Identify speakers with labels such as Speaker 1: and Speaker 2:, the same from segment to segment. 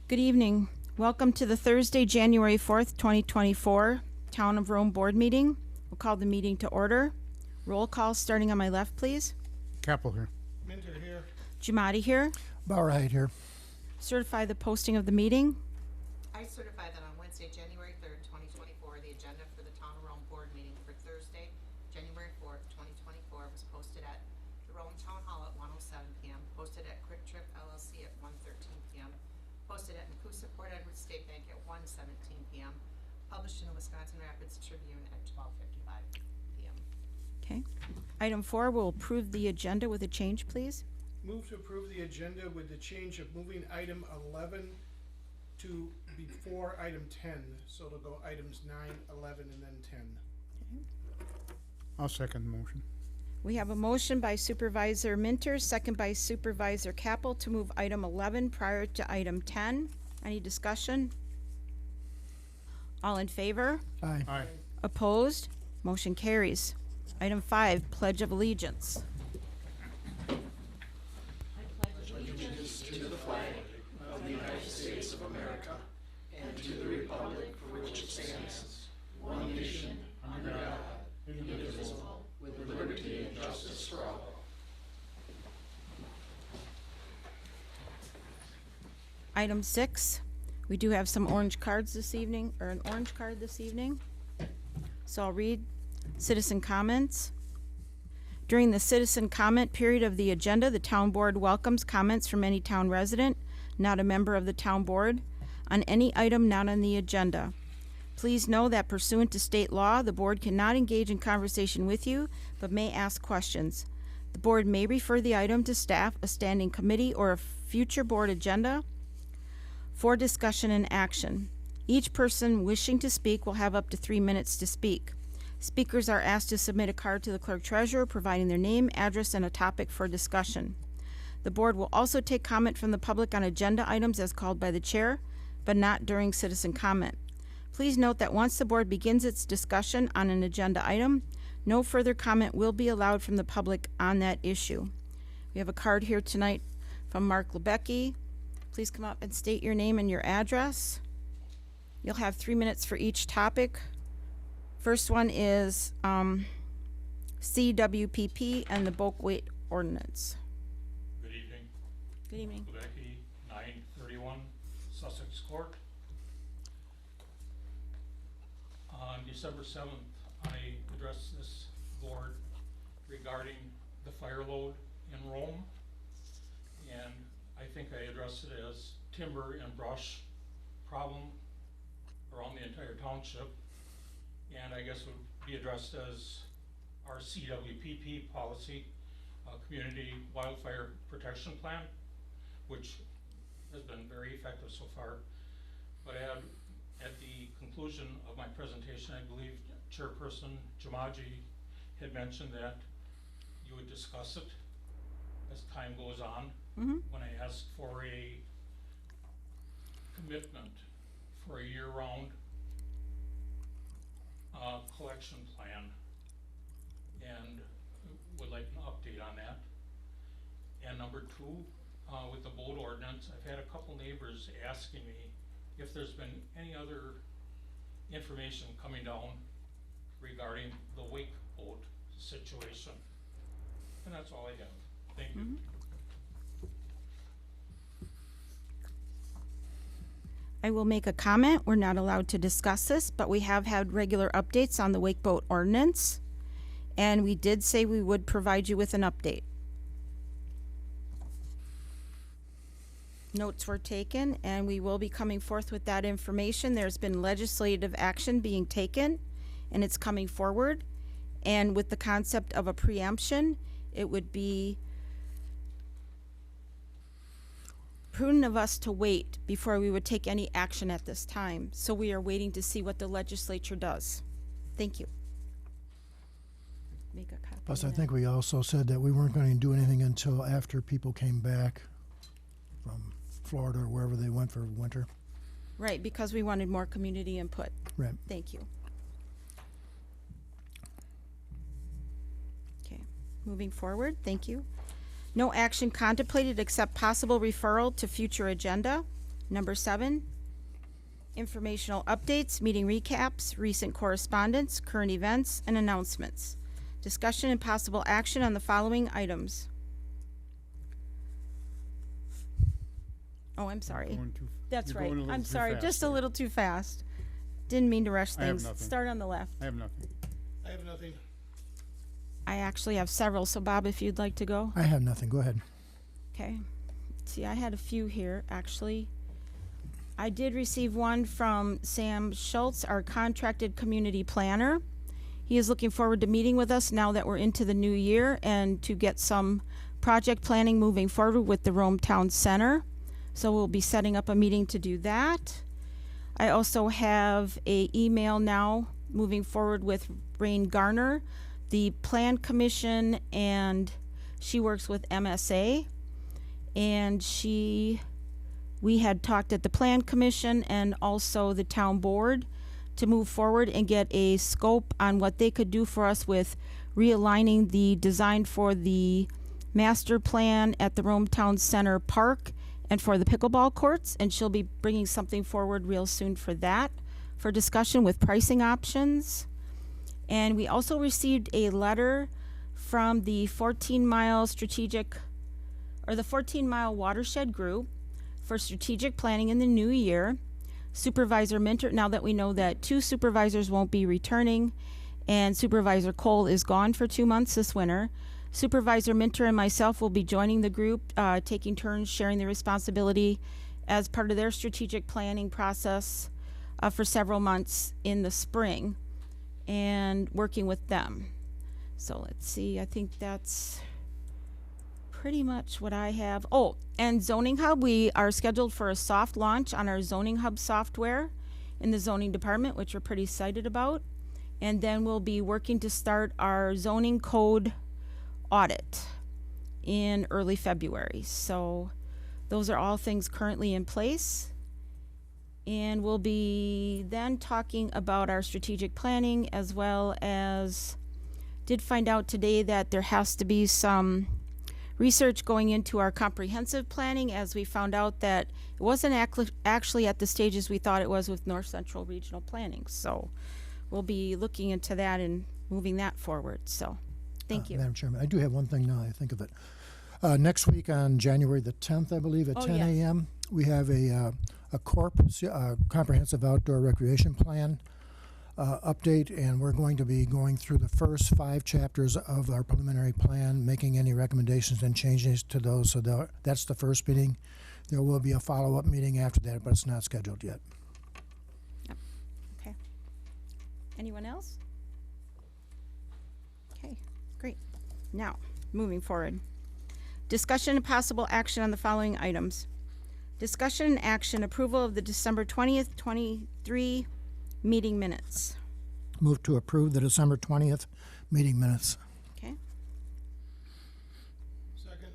Speaker 1: Good evening. Welcome to the Thursday, January 4th, 2024 Town of Rome Board Meeting. We'll call the meeting to order. Roll call starting on my left, please.
Speaker 2: Capel here.
Speaker 3: Minter here.
Speaker 1: Jumati here.
Speaker 4: Bauerheit here.
Speaker 1: Certify the posting of the meeting.
Speaker 5: I certify that on Wednesday, January 3rd, 2024, the agenda for the Town of Rome Board meeting for Thursday, January 4th, 2024 was posted at the Rome Town Hall at 1:07 p.m., posted at Quick Trip LLC at 1:13 p.m., posted at Nakusa Port Edward State Bank at 1:17 p.m., published in the Wisconsin Rapids Tribune at 12:55 p.m.
Speaker 1: Okay. Item 4, we'll approve the agenda with a change, please.
Speaker 3: Move to approve the agenda with the change of moving item 11 to before item 10. So it'll go items 9, 11, and then 10.
Speaker 2: I'll second the motion.
Speaker 1: We have a motion by Supervisor Minter, second by Supervisor Capel to move item 11 prior to item 10. Any discussion? All in favor?
Speaker 4: Aye.
Speaker 2: Aye.
Speaker 1: Opposed? Motion carries. Item 5, Pledge of Allegiance. Item 6, we do have some orange cards this evening, or an orange card this evening. So I'll read citizen comments. During the citizen comment period of the agenda, the town board welcomes comments from any town resident, not a member of the town board, on any item not on the agenda. Please know that pursuant to state law, the board cannot engage in conversation with you, but may ask questions. The board may refer the item to staff, a standing committee, or a future board agenda for discussion and action. Each person wishing to speak will have up to 3 minutes to speak. Speakers are asked to submit a card to the clerk treasurer, providing their name, address, and a topic for discussion. The board will also take comment from the public on agenda items as called by the chair, but not during citizen comment. Please note that once the board begins its discussion on an agenda item, no further comment will be allowed from the public on that issue. We have a card here tonight from Mark Lebecki. Please come up and state your name and your address. You'll have 3 minutes for each topic. First one is CWPP and the bulk weight ordinance.
Speaker 6: Good evening.
Speaker 1: Good evening.
Speaker 6: Lebecki, 931 Sussex Court. On December 7th, I addressed this board regarding the fire load in Rome. And I think I addressed it as timber and brush problem around the entire township. And I guess would be addressed as our CWPP policy, Community Wildfire Protection Plan, which has been very effective so far. But at the conclusion of my presentation, I believe Chairperson Jamaji had mentioned that you would discuss it as time goes on. When I asked for a commitment for a year-round collection plan, and would like an update on that. And number 2, with the boat ordinance, I've had a couple neighbors asking me if there's been any other information coming down regarding the wake boat situation. And that's all I have. Thank you.
Speaker 1: I will make a comment. We're not allowed to discuss this, but we have had regular updates on the wake boat ordinance. And we did say we would provide you with an update. Notes were taken, and we will be coming forth with that information. There's been legislative action being taken, and it's coming forward. And with the concept of a preemption, it would be prudent of us to wait before we would take any action at this time. So we are waiting to see what the legislature does. Thank you. Make a copy.
Speaker 4: Plus,
Speaker 1: of
Speaker 4: I
Speaker 1: that.
Speaker 4: think we also said that we weren't going to do anything until after people came back from Florida or wherever they went for winter.
Speaker 1: Right, because we wanted more community input.
Speaker 4: Right.
Speaker 1: Thank you. Okay, moving forward, thank you. No action contemplated except possible referral to future agenda. Number 7, informational updates, meeting recaps, recent correspondence, current events, and announcements. Discussion and possible action on the following items. Oh, I'm sorry. That's
Speaker 2: You're
Speaker 1: right.
Speaker 2: going a little
Speaker 1: I'm
Speaker 2: too
Speaker 1: sorry,
Speaker 2: fast
Speaker 1: just a
Speaker 2: there.
Speaker 1: little too fast. Didn't mean to rush
Speaker 2: I have
Speaker 1: things.
Speaker 2: nothing.
Speaker 1: Start on the left.
Speaker 2: I have nothing.
Speaker 3: I have nothing.
Speaker 1: I actually have several, so Bob, if you'd like to go.
Speaker 4: I have nothing. Go ahead.
Speaker 1: Okay. See, I had a few here, actually. I did receive one from Sam Schultz, our contracted community planner. He is looking forward to meeting with us now that we're into the new year and to get some project planning moving forward with the Rome Town Center. So we'll be setting up a meeting to do that. I also have a email now moving forward with Rain Garner, the Plan Commission, and she works with MSA. And we had talked at the Plan Commission and also the town board to move forward and get a scope on what they could do for us with realigning the design for the master plan at the Rome Town Center Park and for the pickleball courts. And she'll be bringing something forward real soon for that, for discussion with pricing options. And we also received a letter from the 14-mile the 14-mile watershed group for strategic planning in the new year. Supervisor Minter, now that we know that 2 supervisors won't be returning and Supervisor Cole is gone for 2 months this winter, Supervisor Minter and myself will be joining the group, taking turns sharing the responsibility as part of their strategic planning process for several months in the spring and working with them. So let's see, I think that's pretty much what I have. Oh, and Zoning Hub, we are scheduled for a soft launch on our Zoning Hub software in the zoning department, which we're pretty excited about. And then we'll be working to start our zoning code audit in early February. So those are all things currently in place. And we'll be then talking about our strategic planning, as well as did find out today that there has to be some research going into our comprehensive planning, as we found out that it wasn't actually at the stages we thought it was with North Central Regional Planning. So we'll be looking into that and moving that forward. So thank you.
Speaker 4: Madam Chairman, I do have one thing now I think of it. Next week on January the 10th, I believe, at
Speaker 1: Oh,
Speaker 4: 10
Speaker 1: yes.
Speaker 4: a.m., we have a comprehensive outdoor recreation plan update, and we're going to be going through the first 5 chapters of our preliminary plan, making any recommendations and changes to those. So that's the first meeting. There will be a follow-up meeting after that, but it's not scheduled yet.
Speaker 1: Okay. Anyone else? Okay, great. Now, moving forward. Discussion and possible action on the following items. Discussion and action approval of the December 20th, 23 meeting minutes.
Speaker 4: Move to approve the December 20th meeting minutes.
Speaker 1: Okay.
Speaker 3: Second.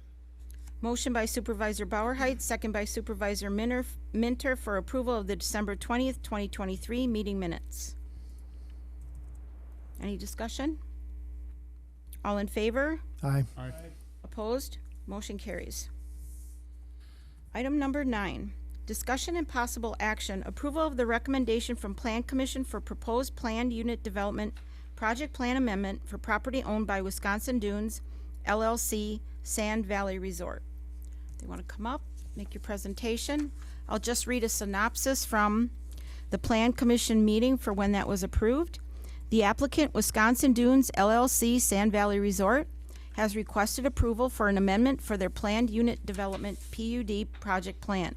Speaker 1: Motion by Supervisor Bauerheit, second by Supervisor Minter for approval of the December 20th, 2023 meeting minutes. Any discussion? All in favor?
Speaker 4: Aye.
Speaker 2: Aye.
Speaker 1: Opposed? Motion carries. Item number 9, discussion and possible action, approval of the recommendation from Plan Commission for proposed planned unit development project plan amendment for property owned by Wisconsin Dunes LLC Sand Valley Resort. They want to come up, make your presentation. I'll just read a synopsis from the Plan Commission meeting for when that was approved. The applicant, Wisconsin Dunes LLC Sand Valley Resort, has requested approval for an amendment for their planned unit development PUD project plan.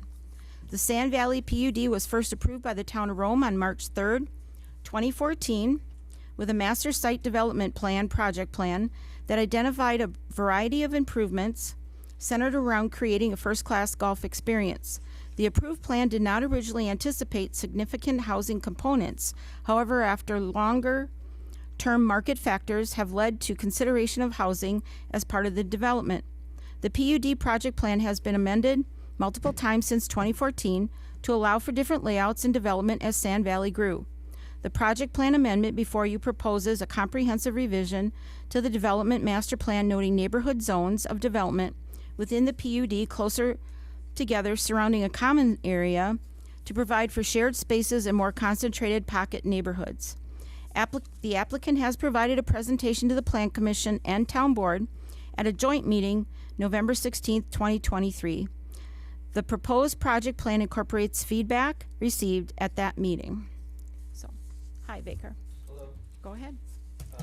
Speaker 1: The Sand Valley PUD was first approved by the town of Rome on March 3rd, 2014, with a master site development plan, project plan, that identified a variety of improvements centered around creating a first-class golf experience. The approved plan did not originally anticipate significant housing components. However, after longer-term market factors have led to consideration of housing as part of the development. The PUD project plan has been amended multiple times since 2014 to allow for different layouts and development as Sand Valley grew. The project plan amendment before you proposes a comprehensive revision to the development master plan noting neighborhood zones of development within the PUD closer together surrounding a common area to provide for shared spaces and more concentrated pocket neighborhoods. The applicant has provided a presentation to the Plan Commission and Town Board at a joint meeting November 16th, 2023. The proposed project plan incorporates feedback received at that meeting. So, hi Baker.
Speaker 2: Hello.
Speaker 1: Go ahead.
Speaker 2: I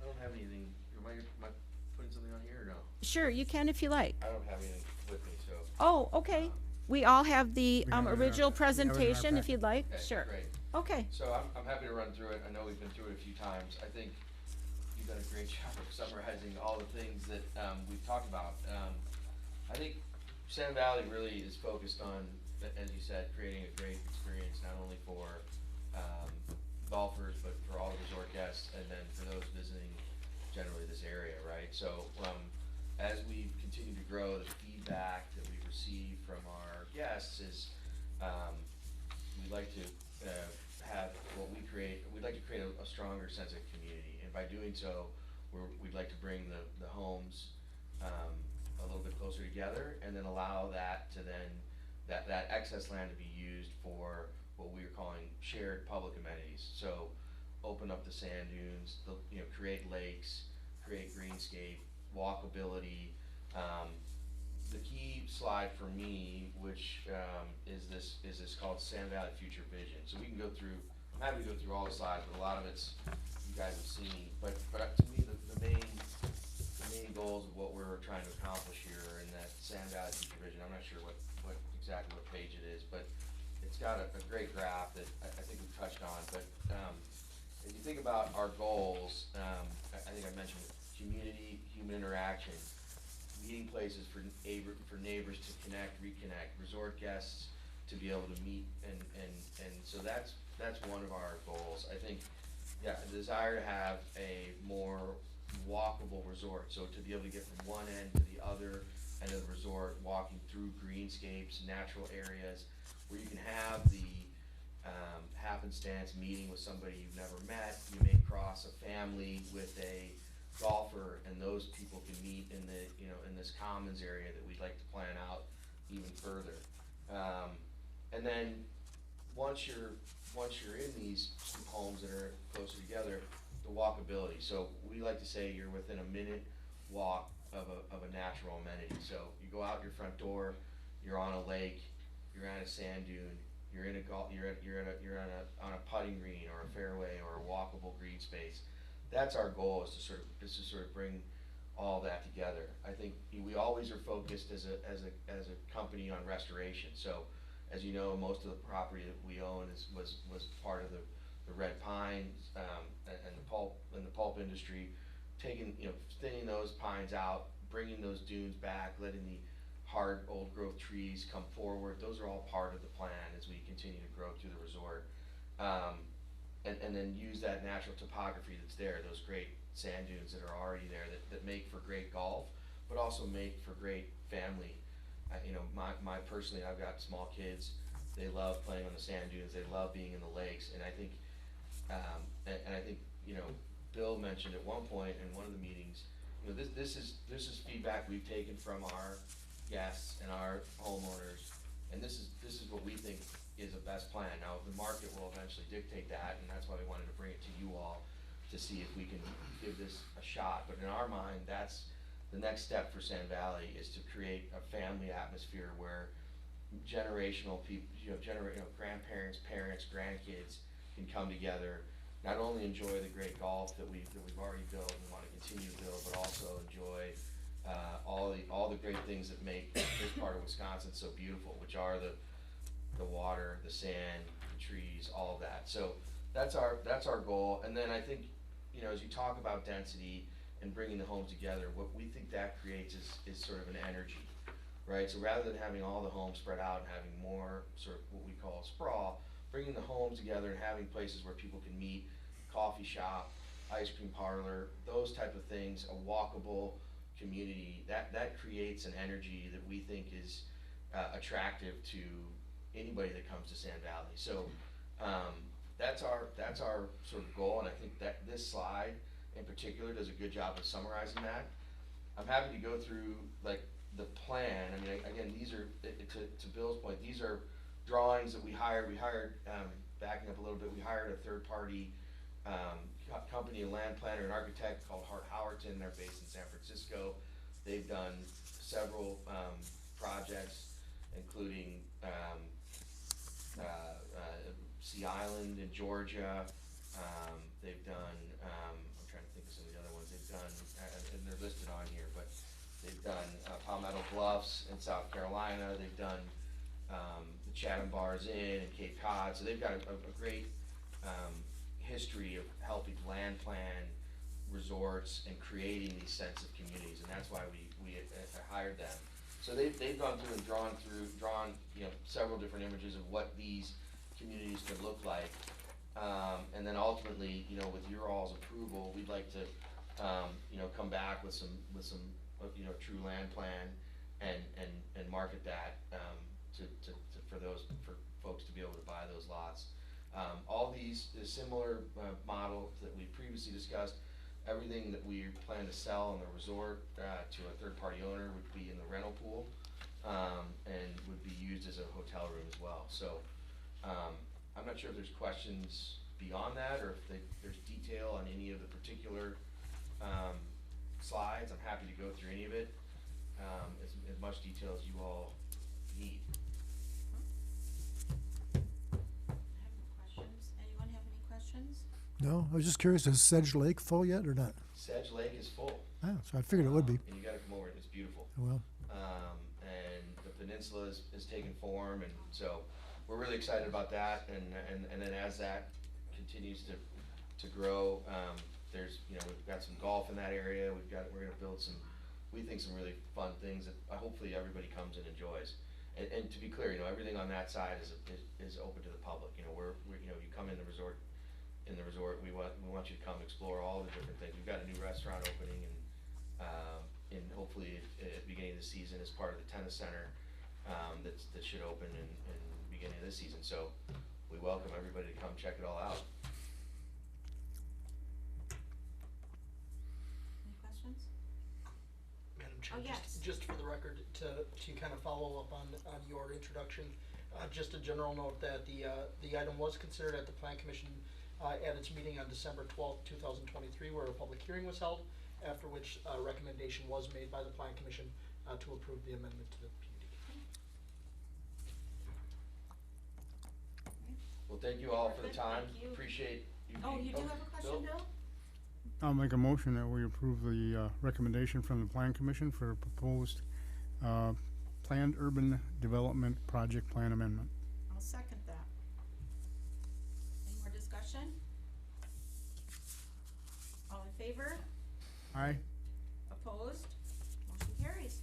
Speaker 2: don't have anything. Am I putting something on here or no?
Speaker 1: Sure, you can if you like.
Speaker 2: I don't have anything with me, so.
Speaker 1: Oh, okay. We all have the
Speaker 4: have it in our-
Speaker 1: original
Speaker 4: we have it in our
Speaker 1: presentation if
Speaker 4: packet.
Speaker 1: you'd like.
Speaker 2: Okay,
Speaker 1: Sure.
Speaker 2: Great.
Speaker 1: Okay.
Speaker 2: So I'm happy to run through it. I know we've been through it a few times. I think you've done a great job of summarizing all the things that, we've talked about. I think Sand Valley really is focused on, as you said, creating a great experience, not only for, golfers, but for all the resort guests, and then for those visiting generally this area, right? So, as we continue to grow, the feedback that we receive from our guests is, we'd like to, have what we create, we'd like to create a stronger sense of community, and by doing so, we'd like to bring the homes, a little bit closer together, and then allow that to then, that excess land to be used for what we are calling shared public amenities. So, open up the sand dunes, create lakes, create greenscape, walkability. The key slide for me, which is this called Sand Valley Future Vision. So we can go through. I'm happy to go through all the slides, but a lot of it's you guys have seen. But to me, the main goals of what we're trying to accomplish here in that Sand Valley Future Vision. I'm not sure what exactly what page it is, but it's got a great graph that I think we've touched on. But if you think about our goals, I think I mentioned community, human interaction, meeting places for neighbors to connect, reconnect, resort guests to be able to meet, and so that's one of our goals. I think, yeah, a desire to have a more walkable resort, so to be able to get from one end to the other end of the resort, walking through greenscapes, natural areas, where you can have the happenstance meeting with somebody you've never met. You may cross a family with a golfer, and those people can meet in this commons area that we'd like to plan out even further. And then once you're in these homes that are closer together, the walkability. So we like to say you're within a minute walk of a natural amenity. So you go out your front door, you're on a lake, you're on a sand dune, you're in a on a putting green or a fairway or a walkable green space. That's our goal, is to sort of bring all that together. I think we always are focused as a company on restoration. So, as you know, most of the property that we own was part of the red pines and the pulp industry, thinning those pines out, bringing those dunes back, letting the hard old growth trees come forward. Those are all part of the plan as we continue to grow through the resort. And then use that natural topography that's there, those great sand dunes that are already there that make for great golf, but also make for great family. My personally, I've got small kids. They love playing on the sand dunes. They love being in the lakes. And I think, Bill mentioned at one point in one of the meetings, this is feedback we've taken from our guests and our homeowners, and this is what we think is a best plan. Now, the market will eventually dictate that, and that's why we wanted to bring it to you all to see if we can give this a shot. But in our mind, that's the next step for Sand Valley, is to create a family atmosphere where generational people, grandparents, parents, grandkids can come together, not only enjoy the great golf that we've already built and want to continue to build, but also enjoy all the great things that make this part of Wisconsin so beautiful, which are the water, the sand, the trees, all of that. So that's our goal. And then I think, as you talk about density and bringing the homes together, what we think that creates is sort of an energy, right? So rather than having all the homes spread out and having more sort of what we call sprawl, bringing the homes together and having places where people can meet, coffee shop, ice cream parlor, those type of things, a walkable community, that creates an energy that we think is attractive to anybody that comes to Sand Valley. So that's our sort of goal, and I think that this slide in particular does a good job of summarizing that. I'm happy to go through the plan, I mean, again, these are, to Bill's point, these are drawings that we hired, backing up a little bit, we hired a third-party, company, a land planner, an architect called Hart Howerton, they're based in San Francisco. They've done several, projects, including, Sea Island in Georgia, they've done, I'm trying to think of some of the other ones they've done, and they're listed on here, but they've done, Palmetto Bluffs in South Carolina, they've done, the Chatham Bars Inn in Cape Cod, so they've got a great, history of helping land plan resorts and creating these sense of communities, and that's why we hired them. So they've gone through and drawn, you know, several different images of what these communities could look like. And then ultimately, you know, with your all's approval, we'd like to, you know, come back with some, you know, true land plan and market that, for folks to be able to buy those lots. All these, the similar, model that we previously discussed, everything that we plan to sell in the resort, to a third-party owner would be in the rental pool, and would be used as a hotel room as well. So, I'm not sure if there's questions beyond that, or if there's detail on any of the particular, slides. I'm happy to go through any of it, as much detail as you all need.
Speaker 1: Anyone have any questions?
Speaker 4: No, I was just curious, is Sedge Lake full yet or not?
Speaker 2: Sedge Lake is full.
Speaker 4: Oh, so I figured it would be.
Speaker 2: And you gotta come over, it's beautiful.
Speaker 4: Well,
Speaker 2: And the peninsula is taking form, and so we're really excited about that, and then as that continues to grow, there's, you know, we've got some golf in that area, we're gonna build some, we think some really fun things that hopefully everybody comes and enjoys. And to be clear, you know, everything on that side is open to the public, you know, we're, you know, you come in the resort, we want you to come explore all the different things. We've got a new restaurant opening, and hopefully at the beginning of the season as part of the tennis center, that should open in the beginning of this season. So we welcome everybody to come check it all out.
Speaker 1: Any questions?
Speaker 7: Madam Chair,
Speaker 1: Oh, yes.
Speaker 7: just for the record, to kind of follow up on your introduction, just a general note that the item was considered at the Plan Commission at its meeting on December 12th, 2023, where a public hearing was held, after which a recommendation was made by the Plan Commission to approve the amendment to the PUD.
Speaker 2: Well, thank you all for the
Speaker 1: Perfect,
Speaker 2: time.
Speaker 1: thank you.
Speaker 2: Appreciate you.
Speaker 1: Oh, you do have a question, Bill?
Speaker 8: I'll make a motion that we approve the recommendation from the Plan Commission for a proposed planned urban development project plan amendment.
Speaker 1: I'll second that. Any more discussion? All in favor?
Speaker 8: Aye.
Speaker 1: Opposed? Motion carries.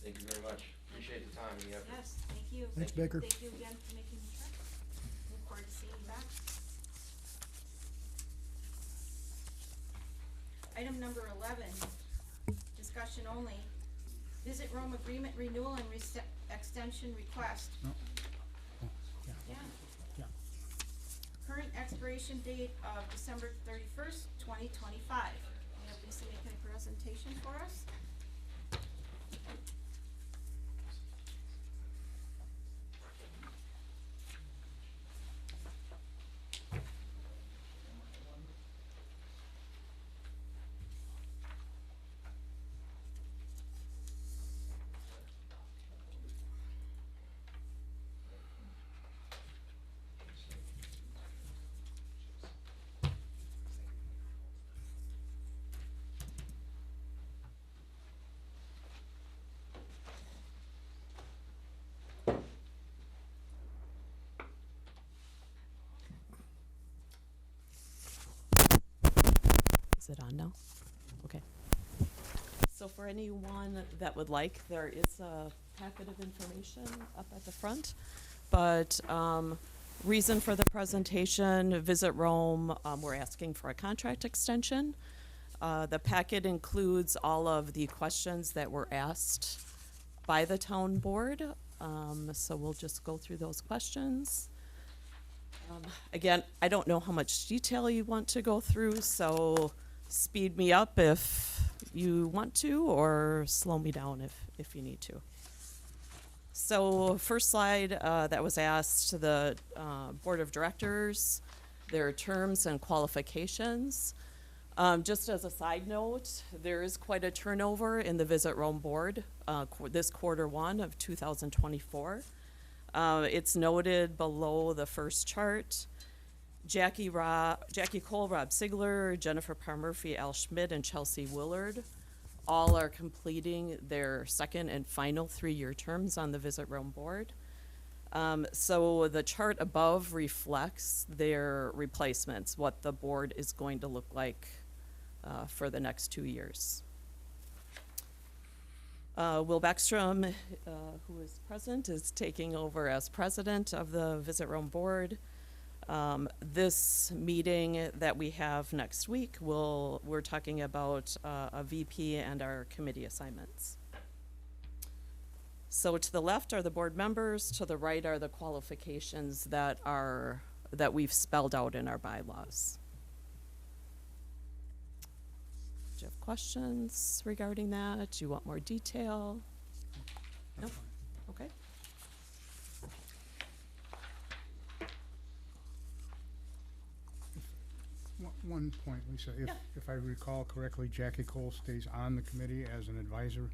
Speaker 2: Thank you very much. Appreciate the time and the effort.
Speaker 1: Yes, thank you.
Speaker 4: Thanks,
Speaker 1: Thank you.
Speaker 4: Baker.
Speaker 1: Thank you again for making the trip. Look forward to seeing you back. Item number 11, discussion only. Visit Rome agreement renewal and extension request.
Speaker 8: No. Oh, yeah.
Speaker 1: Yeah.
Speaker 8: Yeah.
Speaker 1: Current expiration date of December 31st, 2025. We have Lisa making a presentation for us.
Speaker 9: Is it on now? Okay. So for anyone that would like, there is a packet of information up at the front. But reason for the presentation, Visit Rome, we're asking for a contract extension. The packet includes all of the questions that were asked by the town board. So we'll just go through those questions. Again, I don't know how much detail you want to go through, so speed me up if you want to, or slow me down if you need to. So first slide that was asked, the Board of Directors, their terms and qualifications. Just as a side note, there is quite a turnover in the Visit Rome Board this Q1 of 2024. It's noted below the first chart. Jackie Cole, Rob Sigler, Jennifer Parr Murphy, Al Schmidt, and Chelsea Willard all are completing their second and final 3-year terms on the Visit Rome Board. So the chart above reflects their replacements, what the board is going to look like for the next 2 years. Will Backstrom, who is present, is taking over as president of the Visit Rome Board. This meeting that we have next week, we're talking about a VP and our committee assignments. So to the left are the board members, to the right are the qualifications that we've spelled out in our bylaws. Do you have questions regarding that? Do you want more detail? No? Okay.
Speaker 8: One point, Lisa,
Speaker 9: Yeah.
Speaker 8: if I recall correctly, Jackie Cole stays on the committee as an advisor,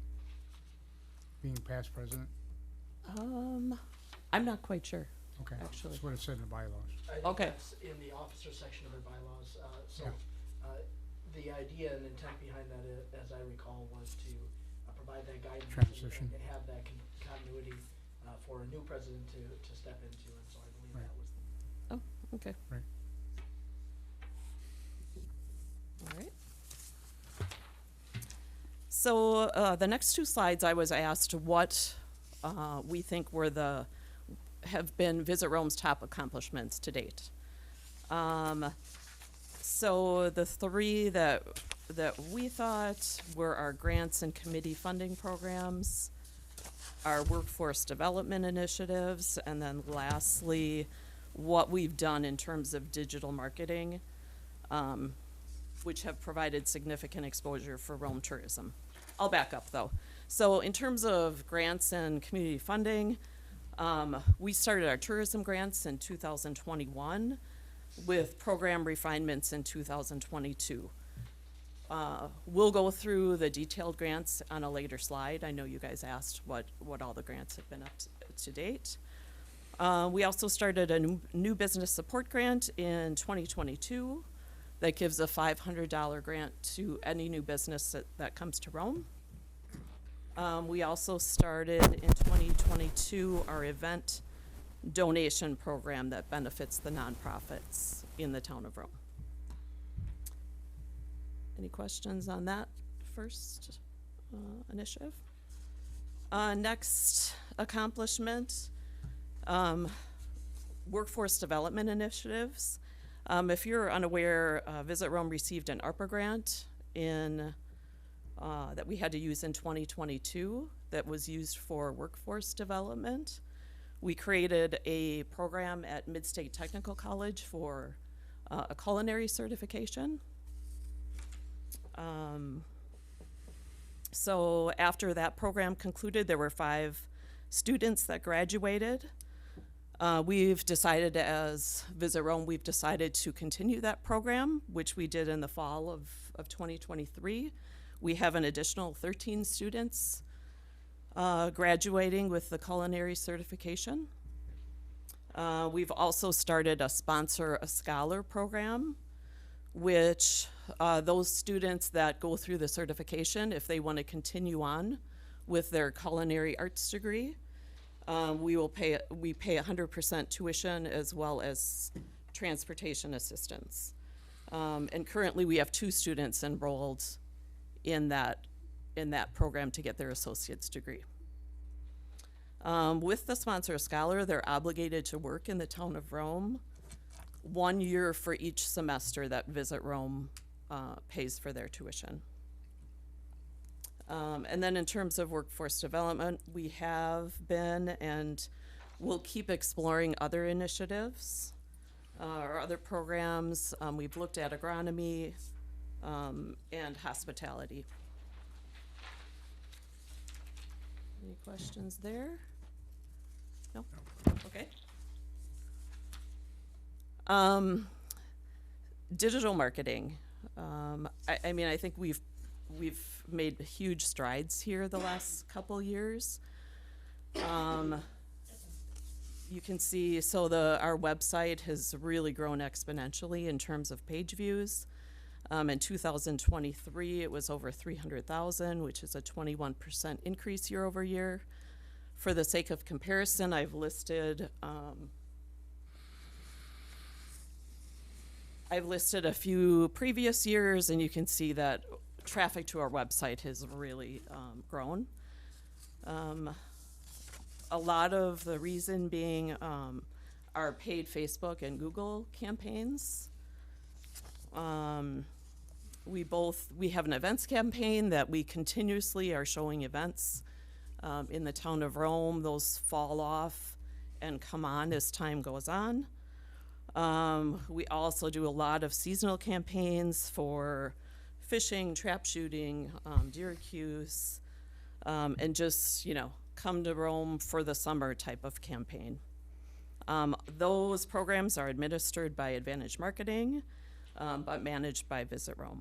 Speaker 8: being past president?
Speaker 9: I'm not quite sure.
Speaker 8: Okay,
Speaker 9: Actually.
Speaker 8: that's what it said in the bylaws.
Speaker 7: I think
Speaker 9: Okay.
Speaker 7: that's in the officer section of their bylaws, so,
Speaker 8: Yeah.
Speaker 7: the idea and intent behind that, as I recall, was to provide that guidance.
Speaker 8: Transition.
Speaker 7: And have that continuity, for a new president to step into, and so I believe
Speaker 8: Right.
Speaker 7: that was.
Speaker 9: Oh, okay.
Speaker 8: Right.
Speaker 9: All right. So the next 2 slides, I was asked what we think have been Visit Rome's top accomplishments to date. So the 3 that we thought were our grants and committee funding programs, our workforce development initiatives, and then lastly, what we've done in terms of digital marketing, which have provided significant exposure for Rome tourism. I'll back up though. So in terms of grants and community funding, we started our tourism grants in 2021 with program refinements in 2022. We'll go through the detailed grants on a later slide. I know you guys asked what all the grants have been up to date. We also started a new business support grant in 2022 that gives a $500 grant to any new business that comes to Rome. We also started in 2022 our event donation program that benefits the nonprofits in the town of Rome. Any questions on that first initiative? Next accomplishment, workforce development initiatives. If you're unaware, Visit Rome received an ARPA grant that we had to use in 2022 that was used for workforce development. We created a program at Mid-State Technical College for a culinary certification. So after that program concluded, there were 5 students that graduated. We've decided as Visit Rome, we've decided to continue that program, which we did in the fall of 2023. We have an additional 13 students graduating with the culinary certification. We've also started a Sponsor a Scholar program, which those students that go through the certification, if they want to continue on with their culinary arts degree, we pay 100% tuition as well as transportation assistance. And currently we have 2 students enrolled in that program to get their associate's degree. With the Sponsor a Scholar, they're obligated to work in the town of Rome 1 year for each semester that Visit Rome pays for their tuition. And then in terms of workforce development, we have been and will keep exploring other initiatives or other programs. We've looked at agronomy and hospitality. Any questions there? No? Okay. Digital marketing. I mean, I think we've made huge strides here the last couple years. You can see, so our website has really grown exponentially in terms of page views. In 2023, it was over 300,000, which is a 21% increase year over year. For the sake of comparison, I've listed a few previous years, and you can see that traffic to our website has really grown. A lot of the reason being our paid Facebook and Google campaigns. We have an events campaign that we continuously are showing events in the town of Rome. Those fall off and come on as time goes on. We also do a lot of seasonal campaigns for fishing, trap shooting, deer cues, and just, come to Rome for the summer type of campaign. Those programs are administered by Advantage Marketing, but managed by Visit Rome.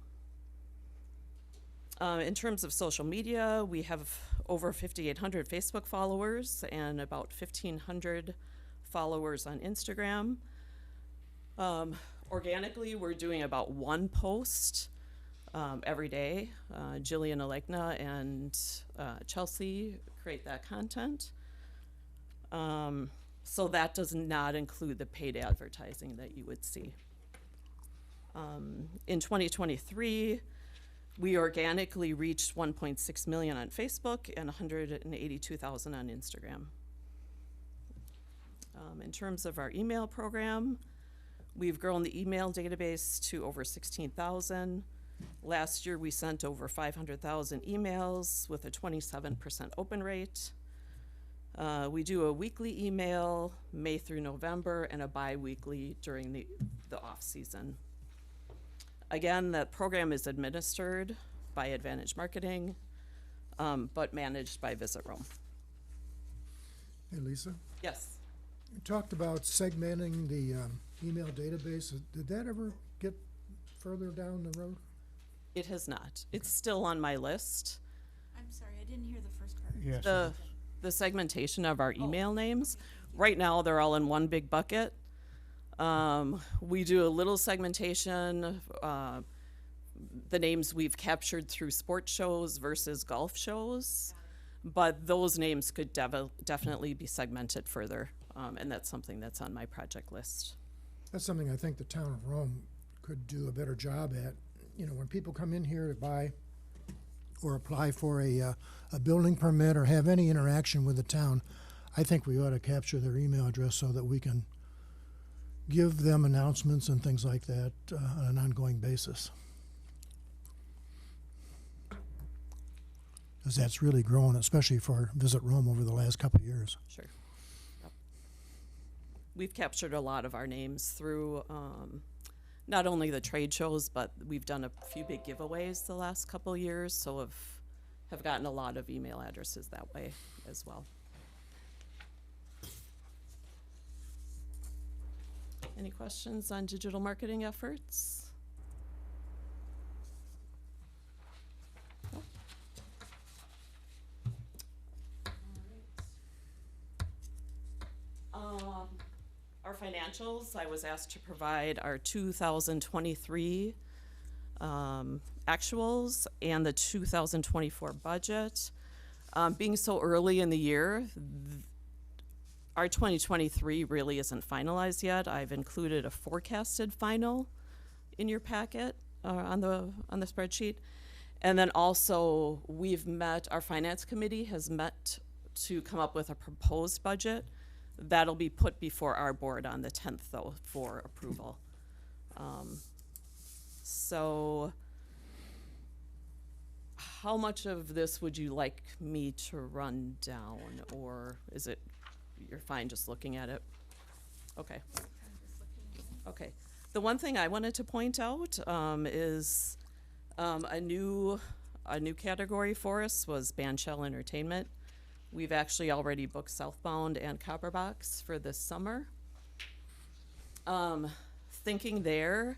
Speaker 9: In terms of social media, we have over 5,800 Facebook followers and about 1,500 followers on Instagram. Organically, we're doing about one post every day. Jillian Alegna and Chelsea create that content. So that does not include the paid advertising that you would see. In 2023, we organically reached 1.6 million on Facebook and 182,000 on Instagram. In terms of our email program, we've grown the email database to over 16,000. Last year, we sent over 500,000 emails with a 27% open rate. We do a weekly email, May through November, and a bi-weekly during the off-season. Again, that program is administered by Advantage Marketing, but managed by Visit Rome.
Speaker 4: Hey, Lisa,
Speaker 9: Yes.
Speaker 4: you talked about segmenting the email database. Did that ever get further down the road?
Speaker 9: It has not. It's still on my list.
Speaker 1: I'm sorry, I didn't hear the first part.
Speaker 8: Yes.
Speaker 9: The segmentation of our email names. Right now, they're all in one big bucket. We do a little segmentation, the names we've captured through sports shows versus golf shows, but those names could definitely be segmented further, and that's something that's on my project list.
Speaker 4: That's something I think the town of Rome could do a better job at. When people come in here to buy or apply for a building permit or have any interaction with the town, I think we ought to capture their email address so that we can give them announcements and things like that on an ongoing basis. Because that's really grown, especially for Visit Rome over the last couple of years.
Speaker 9: Sure. Yep. We've captured a lot of our names through not only the trade shows, but we've done a few big giveaways the last couple of years, so have gotten a lot of email addresses that way as well. Any questions on digital marketing efforts? Nope. Our financials, I was asked to provide our 2023 actuals and the 2024 budget. Being so early in the year, our 2023 really isn't finalized yet. I've included a forecasted final in your packet on the spreadsheet. And then also our finance committee has met to come up with a proposed budget. That'll be put before our board on the 10th though for approval. So how much of this would you like me to run down, or is it you're fine just looking at it? Okay. Okay. The one thing I wanted to point out is a new category for us was bandshell entertainment. We've actually already booked Southbound and Copper Box for this summer. Thinking there,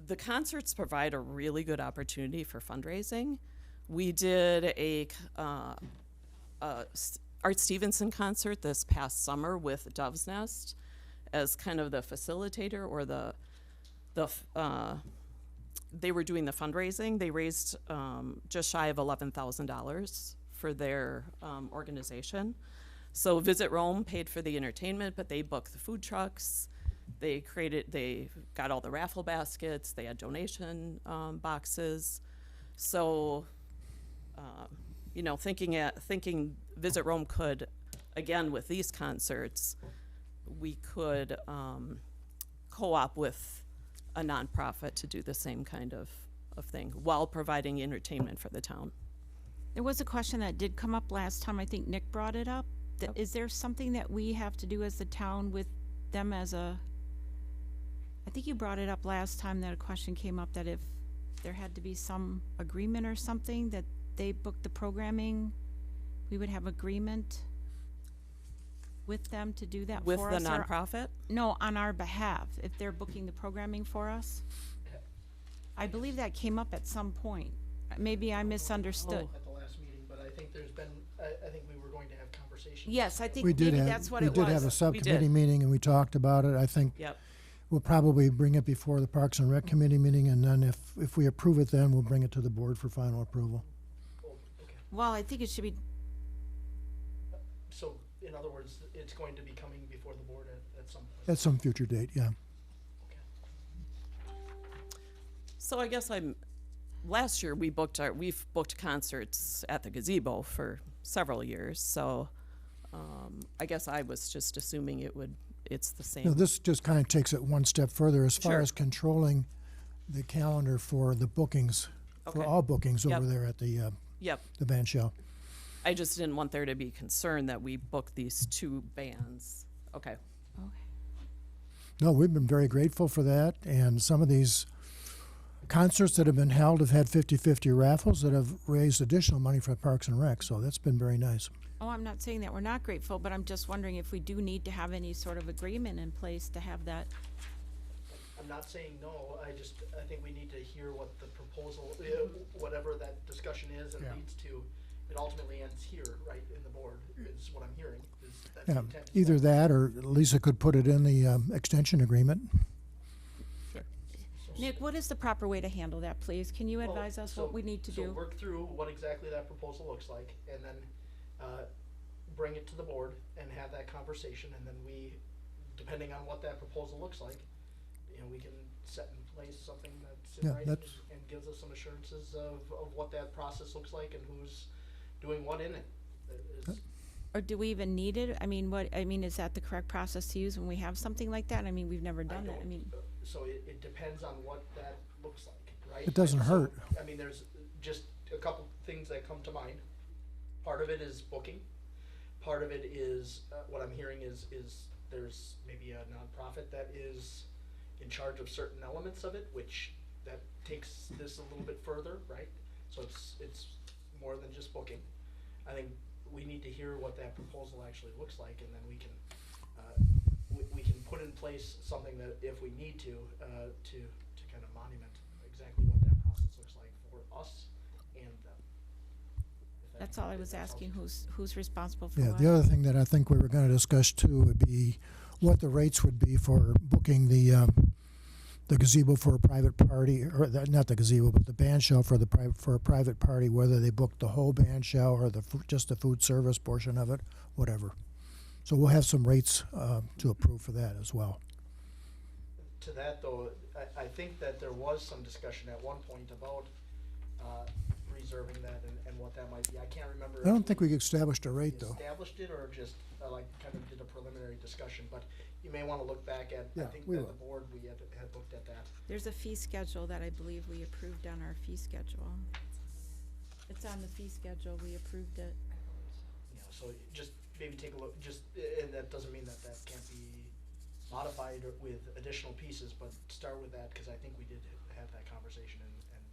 Speaker 9: the concerts provide a really good opportunity for fundraising. We did a Art Stevenson concert this past summer with Dove's Nest as kind of the facilitator, or they were doing the fundraising. They raised just shy of $11,000 for their organization. So Visit Rome paid for the entertainment, but they booked the food trucks. They got all the raffle baskets. They had donation boxes. So, thinking Visit Rome could, again, with these concerts, we could co-op with a nonprofit to do the same kind of thing while providing entertainment for the town.
Speaker 1: There was a question that did come up last time. I think Nick brought it up. Is there something that we have to do as the town with them as a, I think you brought it up last time that a question came up that if there had to be some agreement or something that they booked the programming, we would have agreement with them to do that
Speaker 9: With
Speaker 1: for
Speaker 9: the
Speaker 1: us?
Speaker 9: nonprofit?
Speaker 1: No, on our behalf, if they're booking the programming for us? I believe that came up at some point. Maybe I misunderstood.
Speaker 7: At the last meeting, but I think there's been, I think we were going to have conversations.
Speaker 1: Yes, I think
Speaker 4: We did
Speaker 1: maybe
Speaker 4: have,
Speaker 1: that's what
Speaker 4: we
Speaker 1: it
Speaker 4: did have a
Speaker 1: was.
Speaker 4: subcommittee meeting and we talked about it. I think
Speaker 9: Yep.
Speaker 4: we'll probably bring it before the Parks and Rec Committee meeting, and then if we approve it, then we'll bring it to the board for final approval.
Speaker 7: Oh, okay.
Speaker 1: Well, I think it should be,
Speaker 7: So, in other words, it's going to be coming before the board at some point.
Speaker 4: At some future date, yeah.
Speaker 7: Okay.
Speaker 9: So I guess last year we've booked concerts at the gazebo for several years, so I guess I was just assuming it's the same.
Speaker 4: Now, this just kind of takes it one step further as far
Speaker 9: Sure.
Speaker 4: as controlling the calendar for the bookings, for
Speaker 9: Okay.
Speaker 4: all bookings
Speaker 9: Yep.
Speaker 4: over there at the
Speaker 9: Yep.
Speaker 4: band shell.
Speaker 9: I just didn't want there to be concern that we booked these two bands. Okay.
Speaker 4: No, we've been very grateful for that, and some of these concerts that have been held have had 50-50 raffles that have raised additional money for Parks and Rec, so that's been very nice.
Speaker 1: oh, I'm not saying that we're not grateful, but I'm just wondering if we do need to have any sort of agreement in place to have that.
Speaker 7: I'm not saying no, I think we need to hear what the proposal, whatever that discussion is and
Speaker 8: Yeah.
Speaker 7: leads to. It ultimately ends here, right, in the board, is what I'm hearing, that's the
Speaker 4: Yeah,
Speaker 7: intent.
Speaker 4: either that or Lisa could put it in the extension agreement.
Speaker 1: Nick, what is the proper way to handle that, please? Can you
Speaker 7: Well,
Speaker 1: advise us
Speaker 7: so-
Speaker 1: what we need to
Speaker 7: So
Speaker 1: do?
Speaker 7: work through what exactly that proposal looks like, and then, bring it to the board and have that conversation, and then we, depending on what that proposal looks like, we can set in place something that's in
Speaker 4: Yeah,
Speaker 7: writing
Speaker 4: that's-
Speaker 7: and gives us some assurances of what that process looks like and who's doing what in it.
Speaker 1: Or do we even need it? I mean, is that the correct process to use when we have something like that? I mean, we've never done that. I mean,
Speaker 7: So it depends on what that looks like, right?
Speaker 4: It doesn't
Speaker 7: So,
Speaker 4: hurt.
Speaker 7: I mean, there's just a couple things that come to mind. Part of it is booking. Part of it is, what I'm hearing is there's maybe a nonprofit that is in charge of certain elements of it, which that takes this a little bit further, right? So it's more than just booking. I think we need to hear what that proposal actually looks like, and then we can, we can put in place something that if we need to kind of monument exactly what that process looks like for us and them. If that-
Speaker 1: that's all I
Speaker 7: if
Speaker 1: was
Speaker 7: that helps.
Speaker 1: asking, who's responsible for
Speaker 4: Yeah,
Speaker 1: what?
Speaker 4: the other thing that I think we were gonna discuss too would be what the rates would be for booking the gazebo for a private party, or not the gazebo, but the band shell for a private party, whether they book the whole band shell or just the food service portion of it, whatever. So we'll have some rates to approve for that as well.
Speaker 7: To that though, I think that there was some discussion at one point about reserving that and what that might be. I can't remember.
Speaker 4: I don't
Speaker 7: if
Speaker 4: think we established a rate though.
Speaker 7: established it or just like kind of did a preliminary discussion, but you may wanna look back at, I
Speaker 4: Yeah,
Speaker 7: think
Speaker 4: we
Speaker 7: that
Speaker 4: will.
Speaker 7: the board, we had looked at that.
Speaker 1: There's a fee schedule that I believe we approved on our fee schedule. It's on the fee schedule, we approved it.
Speaker 7: So just maybe take a look, and that doesn't mean that can't be modified or with additional pieces, but start with that, cause I think we did have that conversation and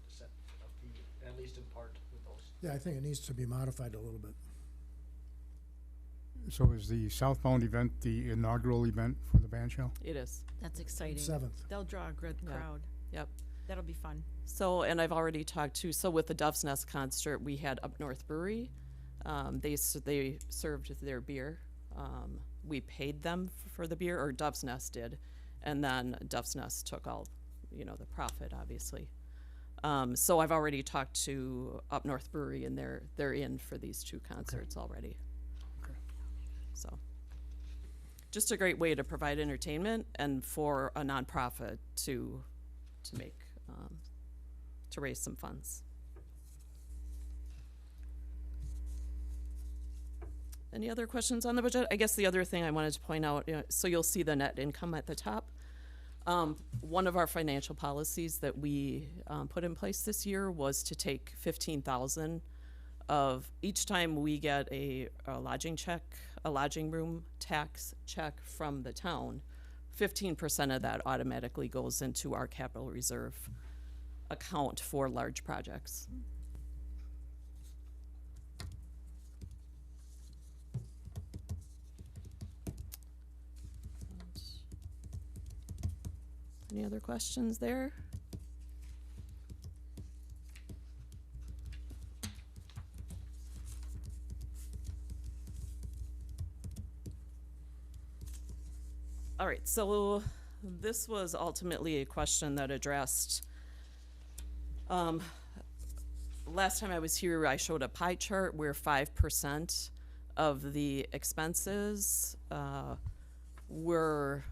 Speaker 7: set a fee, at least in part with proposed.
Speaker 4: Yeah, I think it needs to be modified a little bit.
Speaker 8: So is the southbound event the inaugural event for the band shell?
Speaker 9: It is.
Speaker 1: That's exciting.
Speaker 4: 7th.
Speaker 1: They'll draw a good
Speaker 9: Yeah.
Speaker 1: crowd.
Speaker 9: Yep.
Speaker 1: That'll be fun.
Speaker 9: So, and I've already talked to, so with the Dove's Nest concert, we had Up North Brewery. They served their beer. We paid them for the beer, or Dove's Nest did. And then Dove's Nest took all, the profit, obviously. So I've already talked to Up North Brewery, and they're in for these 2 concerts already.
Speaker 8: Okay.
Speaker 9: So, just a great way to provide entertainment and for a nonprofit to make, to raise some funds. Any other questions on the budget? I guess the other thing I wanted to point out, so you'll see the net income at the top. One of our financial policies that we put in place this year was to take 15,000 of each time we get a lodging check, a lodging room tax check from the town, 15% of that automatically goes into our capital reserve account for large projects. Any other questions there? All right, so this was ultimately a question that addressed, last time I was here, I showed a pie chart where 5% of the expenses were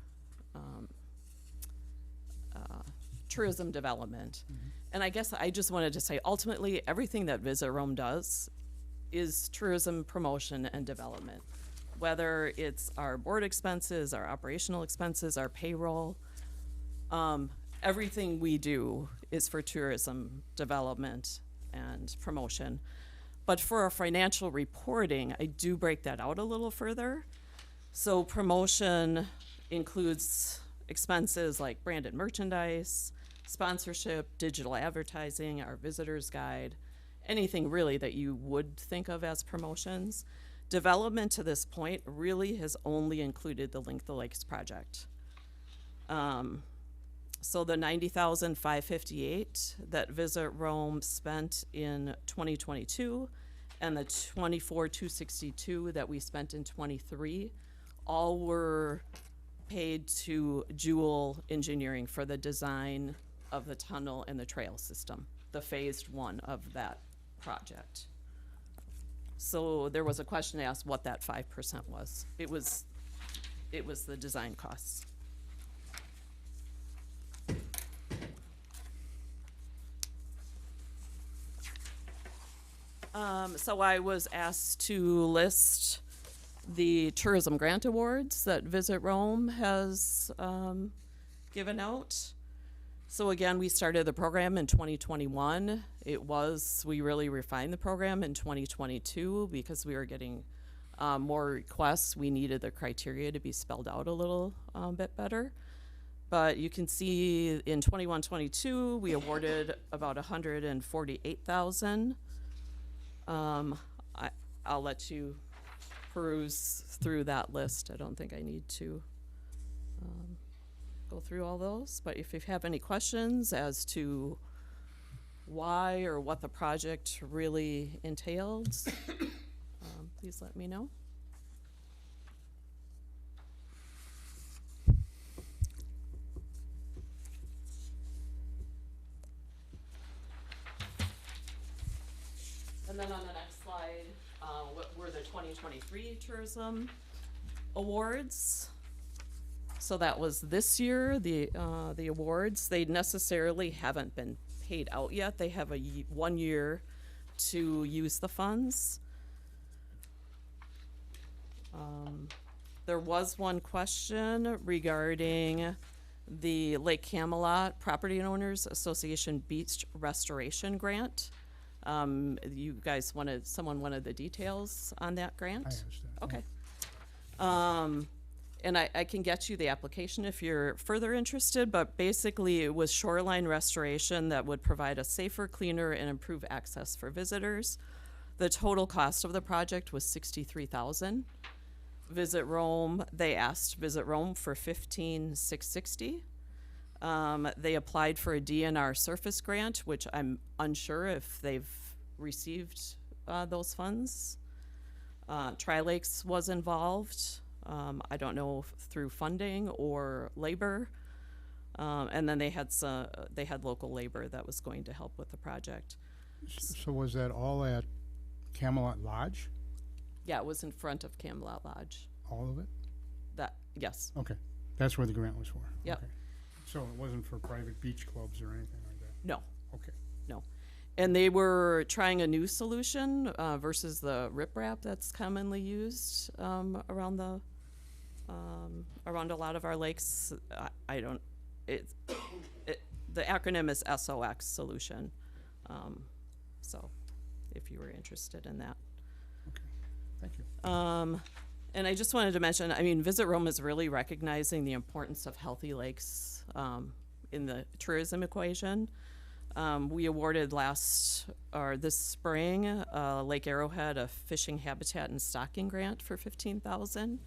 Speaker 9: tourism development. And I guess I just wanted to say, ultimately, everything that Visit Rome does is tourism promotion and development. Whether it's our board expenses, our operational expenses, our payroll, everything we do is for tourism development and promotion. But for our financial reporting, I do break that out a little further. So promotion includes expenses like branded merchandise, sponsorship, digital advertising, our visitor's guide, anything really that you would think of as promotions. Development to this point really has only included the Link the Lakes project. So the $90,558 that Visit Rome spent in 2022 and the $24,262 that we spent in 23, all were paid to Jewel Engineering for the design of the tunnel and the trail system, the phased 1 of that project. So there was a question asked what that 5% was. It was the design costs. So I was asked to list the tourism grant awards that Visit Rome has given out. So again, we started the program in 2021. We really refined the program in 2022 because we were getting more requests. We needed the criteria to be spelled out a little bit better. But you can see in 21-22, we awarded about $148,000. I'll let you peruse through that list. I don't think I need to go through all those, but if you have any questions as to why or what the project really entailed, please let me know. And then on the next slide, what were the 2023 tourism awards? So that was this year, the awards. They necessarily haven't been paid out yet. They have 1 year to use the funds. There was one question regarding the Lake Camelot Property Owners Association Beach Restoration Grant. You guys someone wanted the details on that grant?
Speaker 8: I understand.
Speaker 9: Okay. and I can get you the application if you're further interested, but basically it was shoreline restoration that would provide a safer, cleaner, and improve access for visitors. The total cost of the project was $63,000. Visit Rome, they asked Visit Rome for $15,660. They applied for a DNR surface grant, which I'm unsure if they've received those funds. Tri-Lakes was involved. I don't know if through funding or labor. And then they had local labor that was going to help with the project.
Speaker 8: So was that all at Camelot Lodge?
Speaker 9: Yeah, it was in front of Camelot Lodge.
Speaker 8: All of it?
Speaker 9: Yes.
Speaker 8: Okay, that's where the grant was for?
Speaker 9: Yep.
Speaker 8: Okay. So it wasn't for private beach clubs or anything like that?
Speaker 9: No.
Speaker 8: Okay.
Speaker 9: No. And they were trying a new solution versus the riprap that's commonly used around a lot of our lakes. The acronym is SOX solution. So if you were interested in that.
Speaker 8: Okay, thank you.
Speaker 9: And I just wanted to mention, Visit Rome is really recognizing the importance of healthy lakes in the tourism equation. We awarded this spring, Lake Arrowhead a fishing habitat and stocking grant for $15,000.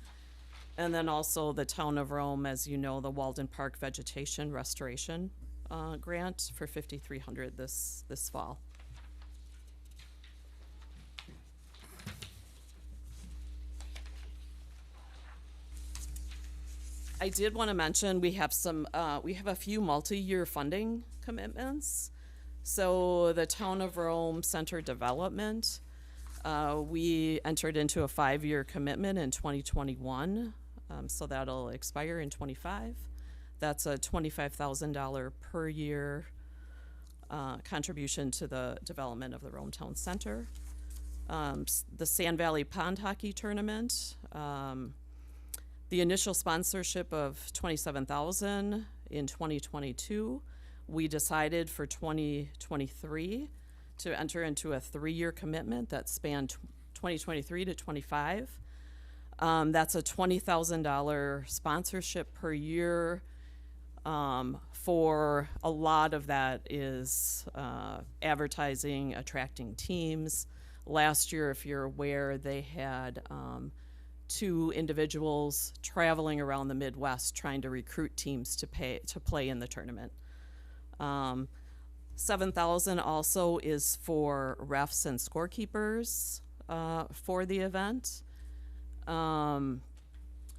Speaker 9: And then also the town of Rome, as you know, the Walden Park vegetation restoration grant for $5,300 this fall. I did want to mention we have a few multi-year funding commitments. So the Town of Rome Center Development, we entered into a 5-year commitment in 2021. So that'll expire in 25. That's a $25,000 per year contribution to the development of the Rome Town Center. The Sand Valley Pond Hockey Tournament, the initial sponsorship of $27,000 in 2022. We decided for 2023 to enter into a 3-year commitment that spanned 2023 to 25. That's a $20,000 sponsorship per year. For a lot of that is advertising, attracting teams. Last year, if you're aware, they had 2 individuals traveling around the Midwest trying to recruit teams to play in the tournament. $7,000 also is for refs and scorekeepers for the event.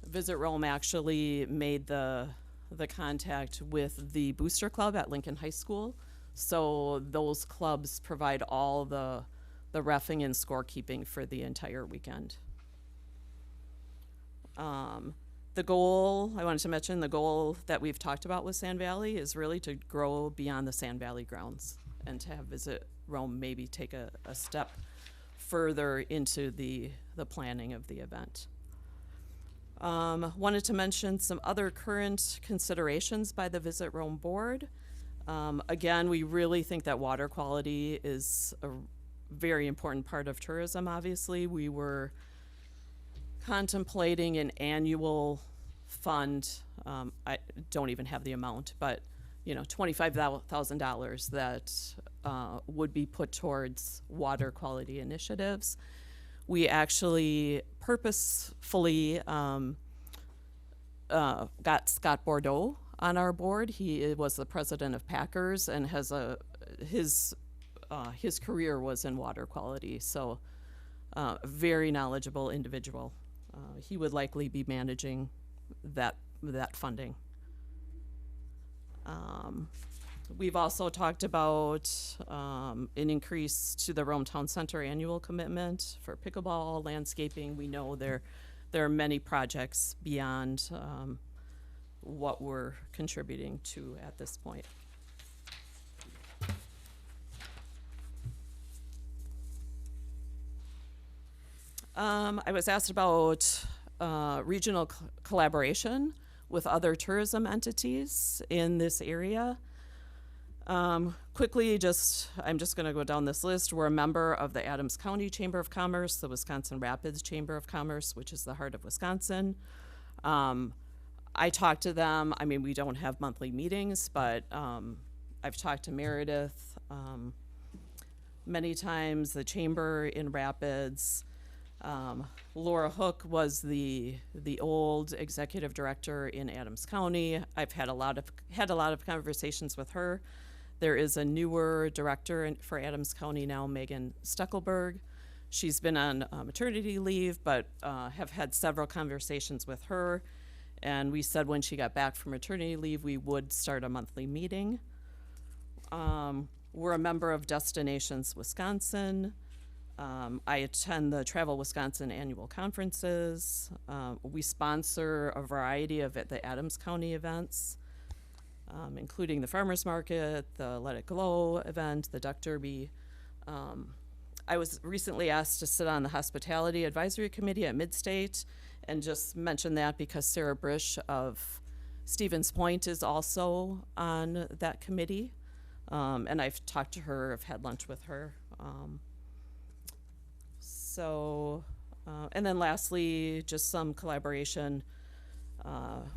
Speaker 9: Visit Rome actually made the contact with the Booster Club at Lincoln High School, so those clubs provide all the reffing and scorekeeping for the entire weekend. The goal, I wanted to mention, the goal that we've talked about with Sand Valley is really to grow beyond the Sand Valley grounds and to have Visit Rome maybe take a step further into the planning of the event. Wanted to mention some other current considerations by the Visit Rome board. Again, we really think that water quality is a very important part of tourism, obviously. We were contemplating an annual fund. I don't even have the amount, but $25,000 that would be put towards water quality initiatives. We actually purposefully got Scott Bordeaux on our board. He was the president of Packers and has his career was in water quality, so very knowledgeable individual. He would likely be managing that funding. We've also talked about an increase to the Rome Town Center annual commitment for pickleball, landscaping. We know there are many projects beyond what we're contributing to at this point. I was asked about regional collaboration with other tourism entities in this area. Quickly, I'm just going to go down this list. We're a member of the Adams County Chamber of Commerce, the Wisconsin Rapids Chamber of Commerce, which is the heart of Wisconsin. I talked to them. I mean, we don't have monthly meetings, but I've talked to Meredith many times, the chamber in Rapids. Laura Hook was the old executive director in Adams County. I've had a lot of conversations with her. There is a newer director for Adams County now, Megan Steckelberg. She's been on maternity leave, but have had several conversations with her. And we said when she got back from maternity leave, we would start a monthly meeting. We're a member of Destinations Wisconsin. I attend the Travel Wisconsin annual conferences. We sponsor a variety of the Adams County events, including the Farmers Market, the Let It Glow event, the Duck Derby. I was recently asked to sit on the Hospitality Advisory Committee at Midstate, and just mention that because Sarah Brish of Stevens Point is also on that committee. And I've talked to her, I've had lunch with her. And then lastly, just some collaboration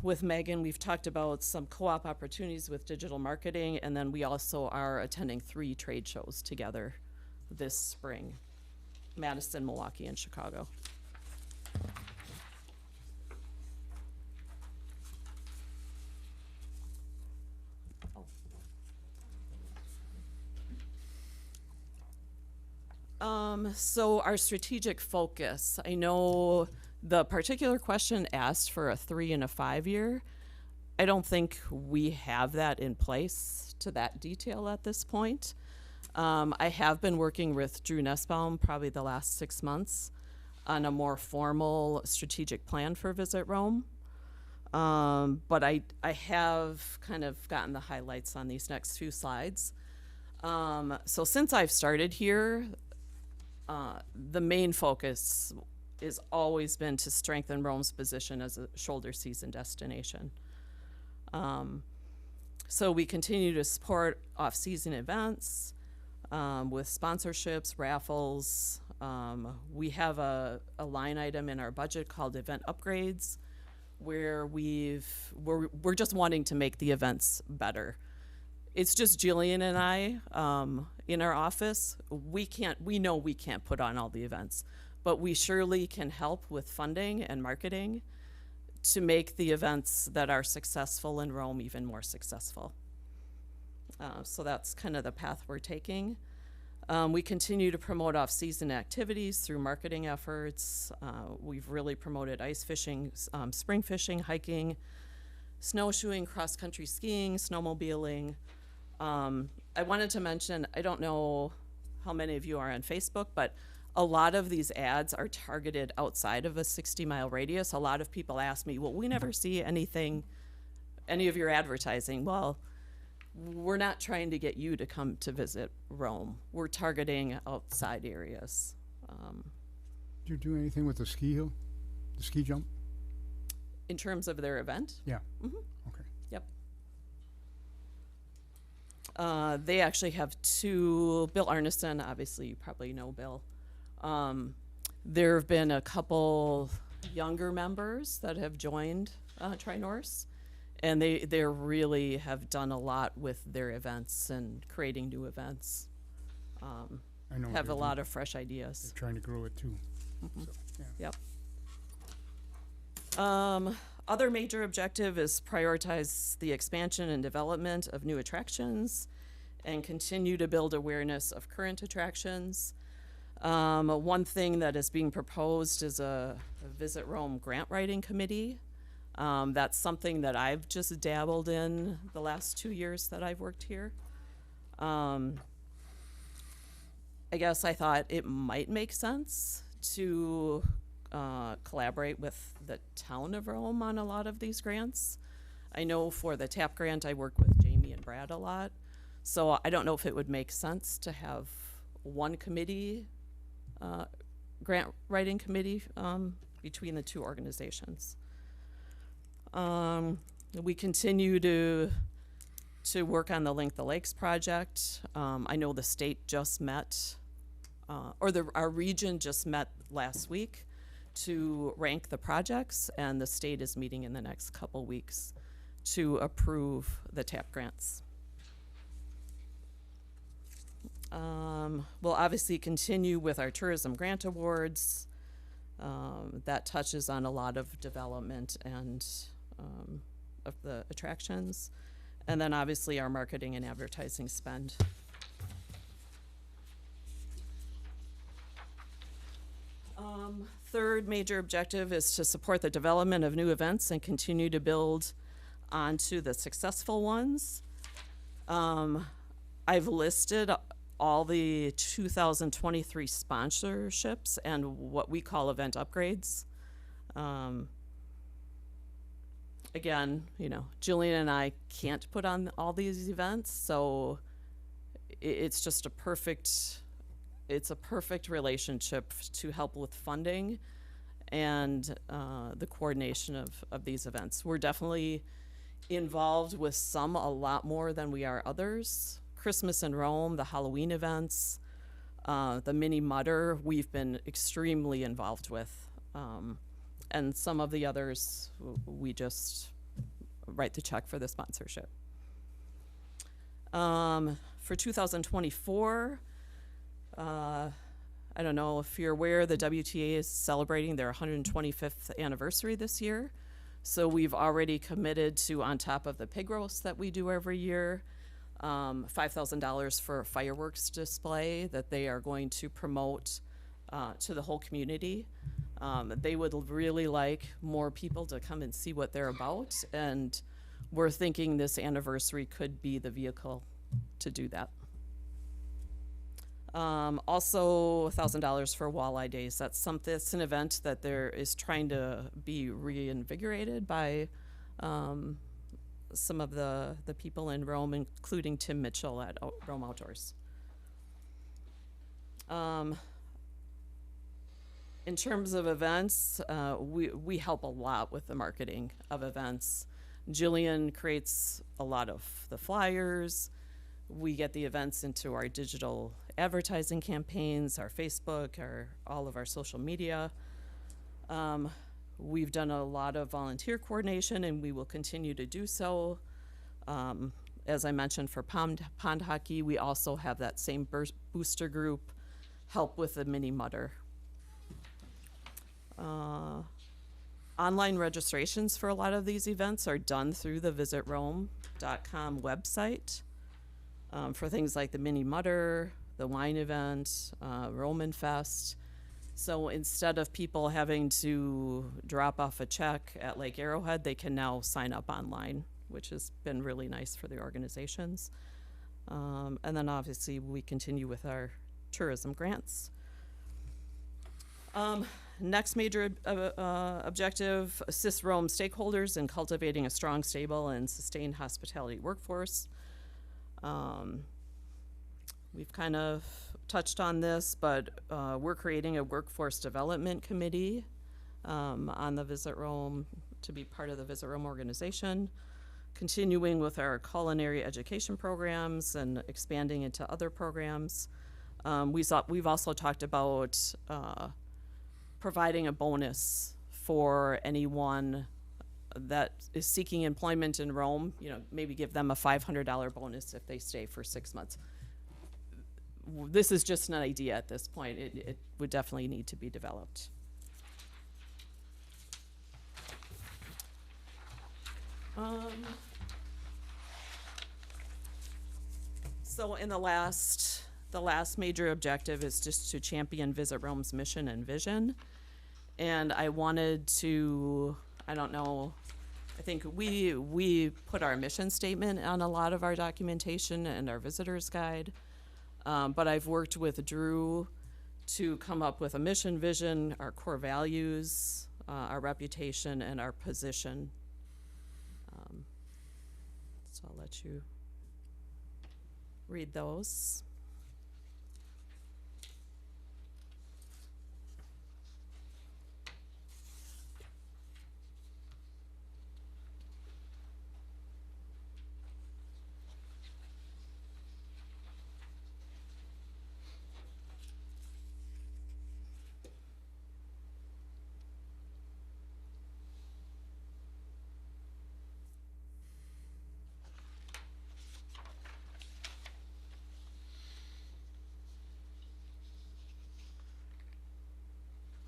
Speaker 9: with Megan. We've talked about some co-op opportunities with digital marketing, and then we also are attending 3 trade shows together this spring: Madison, Milwaukee, and Chicago. So our strategic focus, I know the particular question asked for a 3 and a 5 year. I don't think we have that in place to that detail at this point. I have been working with Drew Nussbaum probably the last 6 months on a more formal strategic plan for Visit Rome. But I have kind of gotten the highlights on these next few slides. So since I've started here, the main focus has always been to strengthen Rome's position as a shoulder season destination. So we continue to support off-season events with sponsorships, raffles. We have a line item in our budget called event upgrades, where we're just wanting to make the events better. It's just Jillian and I in our office. We know we can't put on all the events, but we surely can help with funding and marketing to make the events that are successful in Rome even more successful. So that's kind of the path we're taking. We continue to promote off-season activities through marketing efforts. We've really promoted ice fishing, spring fishing, hiking, snowshoeing, cross-country skiing, snowmobiling. I wanted to mention, I don't know how many of you are on Facebook, but a lot of these ads are targeted outside of a 60-mile radius. A lot of people ask me, well, we never see any of your advertising. Well, we're not trying to get you to come to visit Rome. We're targeting outside areas.
Speaker 8: Did you do anything with the ski hill, the ski jump?
Speaker 9: In terms of their event?
Speaker 8: Yeah.
Speaker 9: Mhm.
Speaker 8: Okay.
Speaker 9: Yep. They actually have 2, Bill Arneson, obviously you probably know Bill. There have been a couple younger members that have joined Tri-Norse, and they really have done a lot with their events and creating new events.
Speaker 8: I know.
Speaker 9: Have a
Speaker 8: they're-
Speaker 9: lot of fresh ideas.
Speaker 8: They're trying to grow it too. So, yeah.
Speaker 9: Yep. Other major objective is prioritize the expansion and development of new attractions and continue to build awareness of current attractions. One thing that is being proposed is a Visit Rome grant writing committee. That's something that I've just dabbled in the last 2 years that I've worked here. I guess I thought it might make sense to collaborate with the town of Rome on a lot of these grants. I know for the TAP grant, I work with Jamie and Brad a lot. So I don't know if it would make sense to have one committee, grant writing committee, between the 2 organizations. We continue to work on the Link the Lakes project. I know the state just met, our region just met last week to rank the projects, and the state is meeting in the next couple weeks to approve the TAP grants. We'll obviously continue with our tourism grant awards. That touches on a lot of development and of the attractions. And then obviously our marketing and advertising spend. Third major objective is to support the development of new events and continue to build onto the successful ones. I've listed all the 2023 sponsorships and what we call event upgrades. Again, you know, Jillian and I can't put on all these events, so it's just a perfect relationship to help with funding and the coordination of these events. We're definitely involved with some a lot more than we are others. Christmas in Rome, the Halloween events, the Mini Mutter, we've been extremely involved with. And some of the others, we just write the check for the sponsorship. For 2024, I don't know if you're aware, the WTA is celebrating their 125th anniversary this year. So we've already committed to, on top of the pig roast that we do every year, $5,000 for a fireworks display that they are going to promote to the whole community. They would really like more people to come and see what they're about, and we're thinking this anniversary could be the vehicle to do that. Also $1,000 for Walleye Days. That's an event that there is trying to be reinvigorated by some of the people in Rome, including Tim Mitchell at Rome Outdoors. In terms of events, we help a lot with the marketing of events. Jillian creates a lot of the flyers. We get the events into our digital advertising campaigns, our Facebook, all of our social media. We've done a lot of volunteer coordination, and we will continue to do so. As I mentioned, for pond hockey, we also have that same booster group help with the Mini Mutter. Online registrations for a lot of these events are done through the visitrome.com website. For things like the Mini Mutter, the wine event, Roman Fest. So instead of people having to drop off a check at Lake Arrowhead, they can now sign up online, which has been really nice for the organizations. And then obviously we continue with our tourism grants. Next major objective, assist Rome stakeholders in cultivating a strong, stable, and sustained hospitality workforce. We've kind of touched on this, but we're creating a workforce development committee on the Visit Rome to be part of the Visit Rome organization, continuing with our culinary education programs and expanding into other programs. We've also talked about providing a bonus for anyone that is seeking employment in Rome, you know, maybe give them a $500 bonus if they stay for 6 months. This is just an idea at this point. It would definitely need to be developed. So in the last major objective is just to champion Visit Rome's mission and vision. And I wanted to, I don't know, I think we put our mission statement on a lot of our documentation and our visitor's guide. But I've worked with Drew to come up with a mission, vision, our core values, our reputation, and our position. So I'll let you read those.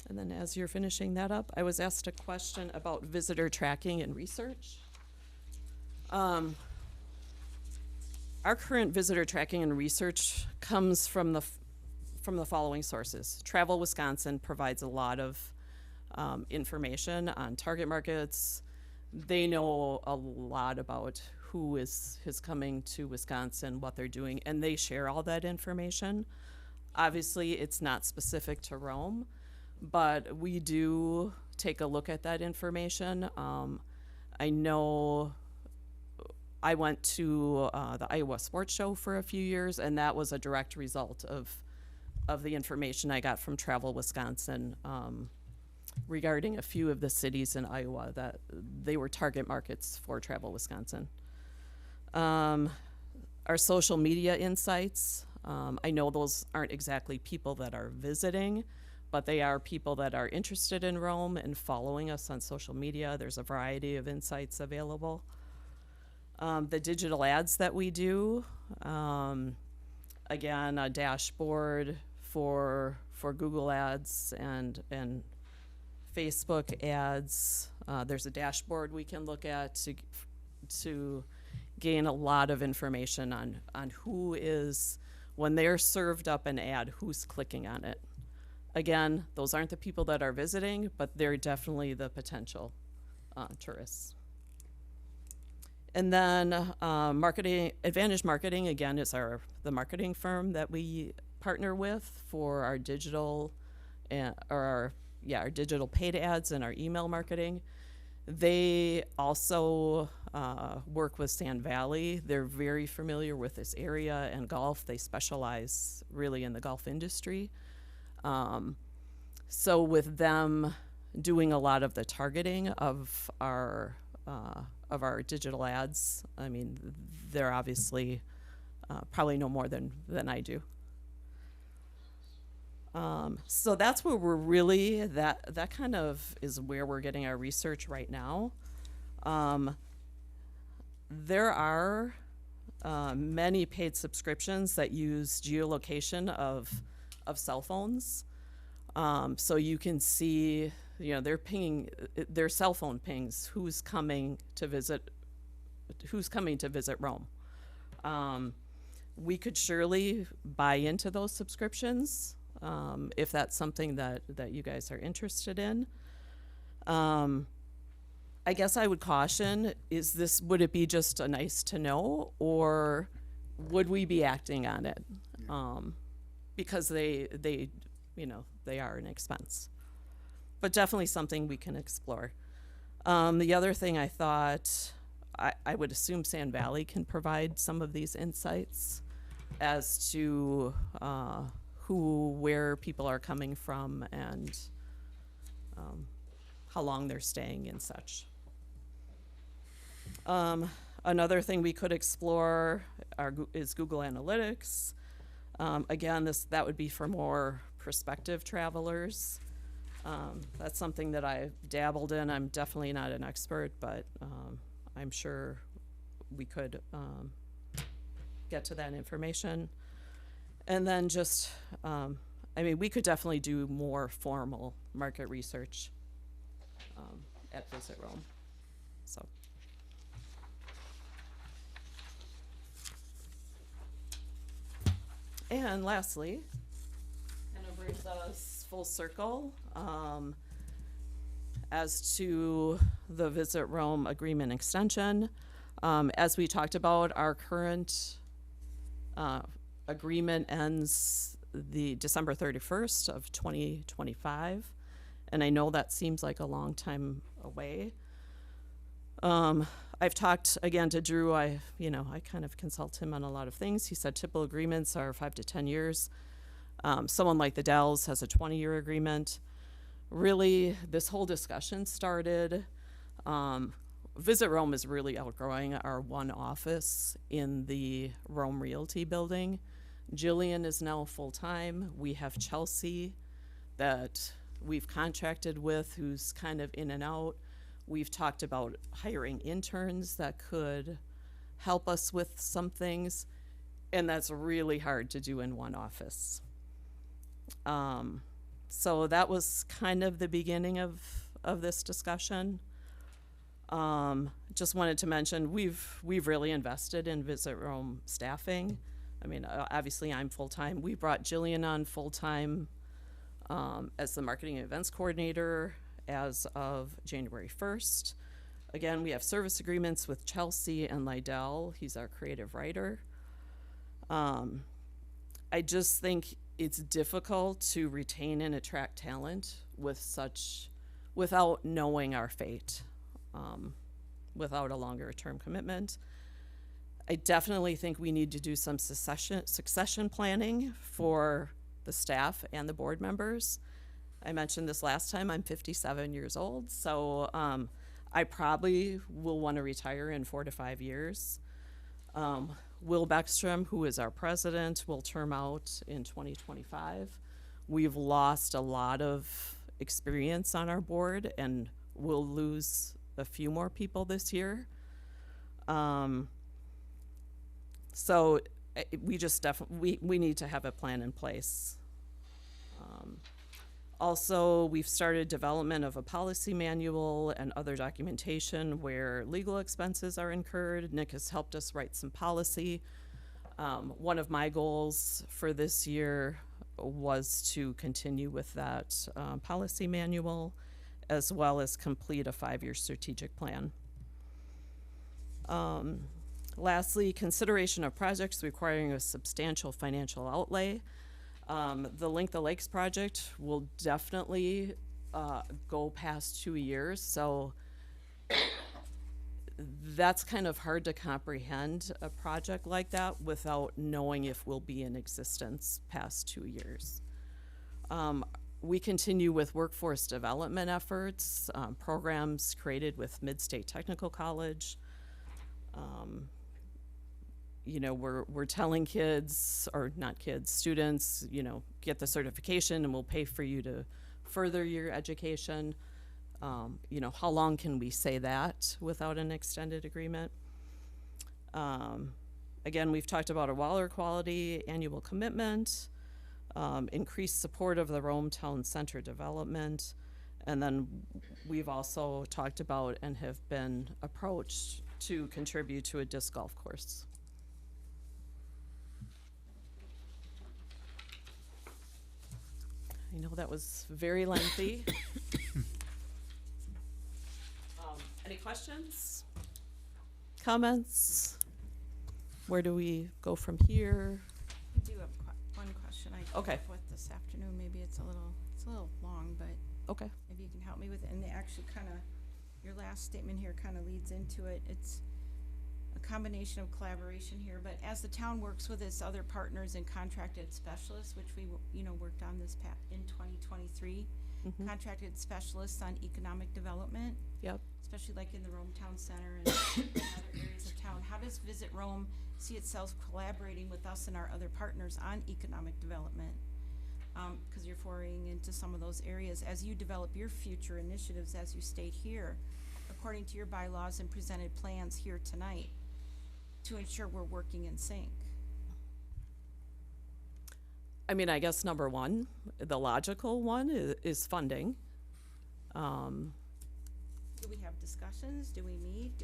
Speaker 9: And then as you're finishing that up, I was asked a question about visitor tracking and research. Our current visitor tracking and research comes from the following sources. Travel Wisconsin provides a lot of information on target markets. They know a lot about who is coming to Wisconsin, what they're doing, and they share all that information. Obviously, it's not specific to Rome, but we do take a look at that information. I know I went to the Iowa Sports Show for a few years, and that was a direct result of the information I got from Travel Wisconsin regarding a few of the cities in Iowa that they were target markets for Travel Wisconsin. Our social media insights, I know those aren't exactly people that are visiting, but they are people that are interested in Rome and following us on social media. There's a variety of insights available. The digital ads that we do, again, a dashboard for Google ads and Facebook ads. There's a dashboard we can look at to gain a lot of information on who is, when they're served up an ad, who's clicking on it. Again, those aren't the people that are visiting, but they're definitely the potential tourists. And then Advantage Marketing, again, is the marketing firm that we partner with for our digital our digital paid ads and our email marketing. They also work with Sand Valley. They're very familiar with this area and golf. They specialize really in the golf industry. So with them doing a lot of the targeting of our digital ads, I mean, they're obviously probably know more than I do. So that's where we're really, that kind of is where we're getting our research right now. There are many paid subscriptions that use geolocation of cell phones. So you can see, they're pinging, their cell phone pings who's coming to visit Rome. We could surely buy into those subscriptions if that's something that you guys are interested in. I guess I would caution, would it be just a nice to know, or would we be acting on it? Because they are an expense. But definitely something we can explore. The other thing I thought, I would assume Sand Valley can provide some of these insights as to where people are coming from and how long they're staying and such. Another thing we could explore is Google Analytics. Again, that would be for more prospective travelers. That's something that I've dabbled in. I'm definitely not an expert, but I'm sure we could get to that information. And then just, we could definitely do more formal market research at Visit Rome. So. And lastly, kind of brings us full circle as to the Visit Rome agreement extension. As we talked about, our current agreement ends the December 31st of 2025, and I know that seems like a long time away. I've talked again to Drew. I kind of consult him on a lot of things. He said typical agreements are 5 to 10 years. Someone like the Dells has a 20-year agreement. Really, this whole discussion started. Visit Rome is really outgrowing our one office in the Rome Realty building. Jillian is now full-time. We have Chelsea that we've contracted with, who's kind of in and out. We've talked about hiring interns that could help us with some things, and that's really hard to do in one office. So that was kind of the beginning of this discussion. Just wanted to mention, we've really invested in Visit Rome staffing. I mean, obviously I'm full-time. We brought Jillian on full-time as the marketing and events coordinator as of January 1st. Again, we have service agreements with Chelsea and Lydell. He's our creative writer. I just think it's difficult to retain and attract talent without knowing our fate, without a longer term commitment. I definitely think we need to do some succession planning for the staff and the board members. I mentioned this last time, I'm 57 years old, so I probably will want to retire in 4 to 5 years. Will Beckstrom, who is our president, will term out in 2025. We've lost a lot of experience on our board, and we'll lose a few more people this year. So we just definitely, we need to have a plan in place. Also, we've started development of a policy manual and other documentation where legal expenses are incurred. Nick has helped us write some policy. One of my goals for this year was to continue with that policy manual, as well as complete a 5-year strategic plan. Lastly, consideration of projects requiring a substantial financial outlay. The Link the Lakes project will definitely go past 2 years, so that's kind of hard to comprehend, a project like that, without knowing if we'll be in existence past 2 years. We continue with workforce development efforts, programs created with Mid-State Technical College. You know, we're telling kids, or not kids, students, you know, get the certification and we'll pay for you to further your education. You know, how long can we say that without an extended agreement? Again, we've talked about a Waller Quality annual commitment, increased support of the Rome Town Center development, and then we've also talked about and have been approached to contribute to a disc golf course. I know that was very lengthy. Any questions? Comments? Where do we go from here?
Speaker 1: I do have one question I came
Speaker 9: Okay.
Speaker 1: up with this afternoon. Maybe it's a little long, but
Speaker 9: Okay.
Speaker 1: maybe you can help me with it. And they actually your last statement here kind of leads into it. It's a combination of collaboration here, but as the town works with its other partners and contracted specialists, which we, worked on this in 2023, contracted specialists on economic development,
Speaker 9: Yep.
Speaker 1: especially like in the Rome Town Center and other areas of town. How does Visit Rome see itself collaborating with us and our other partners on economic development? Because you're foraying into some of those areas as you develop your future initiatives, as you state here, according to your bylaws and presented plans here tonight, to ensure we're working in sync.
Speaker 9: I mean, I guess number one, the logical one is funding.
Speaker 1: Do we have discussions? Do we meet?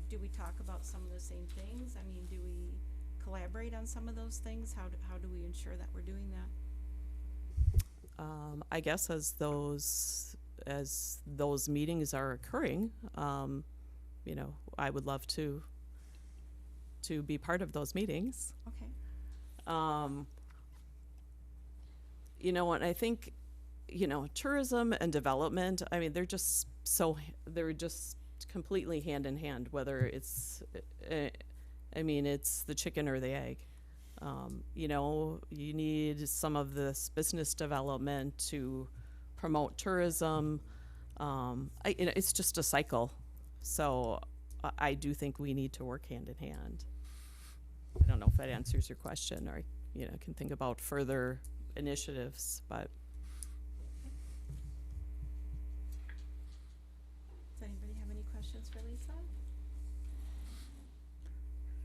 Speaker 1: Do we talk about some of the same things? I mean, do we collaborate on some of those things? How do we ensure that we're doing that?
Speaker 9: I guess as those meetings are occurring, I would love to be part of those meetings.
Speaker 1: Okay.
Speaker 9: And I think, tourism and development, I mean, they're just completely hand in hand, whether it's, it's the chicken or the egg. You need some of this business development to promote tourism. It's just a cycle. So I do think we need to work hand in hand. I don't know if that answers your question, or, can think about further initiatives, but.
Speaker 1: Does anybody have any questions for Lisa?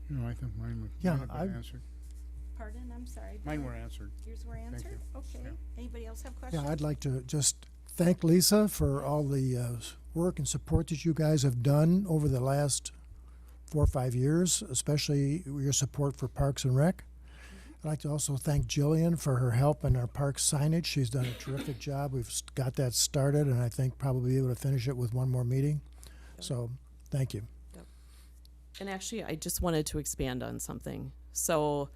Speaker 8: No, I think mine
Speaker 4: Yeah,
Speaker 8: have been answered.
Speaker 1: Pardon, I'm sorry.
Speaker 8: Mine
Speaker 1: Bill.
Speaker 8: were answered.
Speaker 1: Yours were answered? Okay.
Speaker 8: Yeah.
Speaker 1: Anybody else have questions?
Speaker 4: Yeah, I'd like to just thank Lisa for all the work and support that you guys have done over the last 4 or 5 years, especially your support for Parks and Rec. I'd like to also thank Jillian for her help in our park signage. She's done a terrific job. We've got that started, and I think probably be able to finish it with one more meeting. So, thank you.
Speaker 9: And actually, I just wanted to expand on something. So,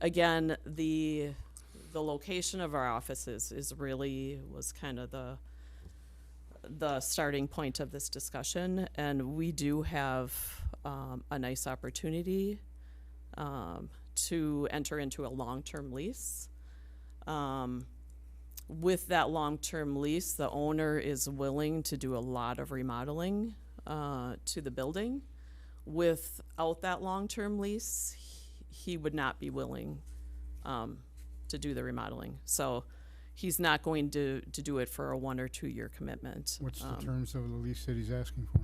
Speaker 9: again, the location of our offices was kind of the starting point of this discussion, and we do have a nice opportunity to enter into a long-term lease. With that long-term lease, the owner is willing to do a lot of remodeling to the building. Without that long-term lease, he would not be willing to do the remodeling. So he's not going to do it for a 1 or 2 year commitment.
Speaker 8: What's the terms of the lease that he's asking for?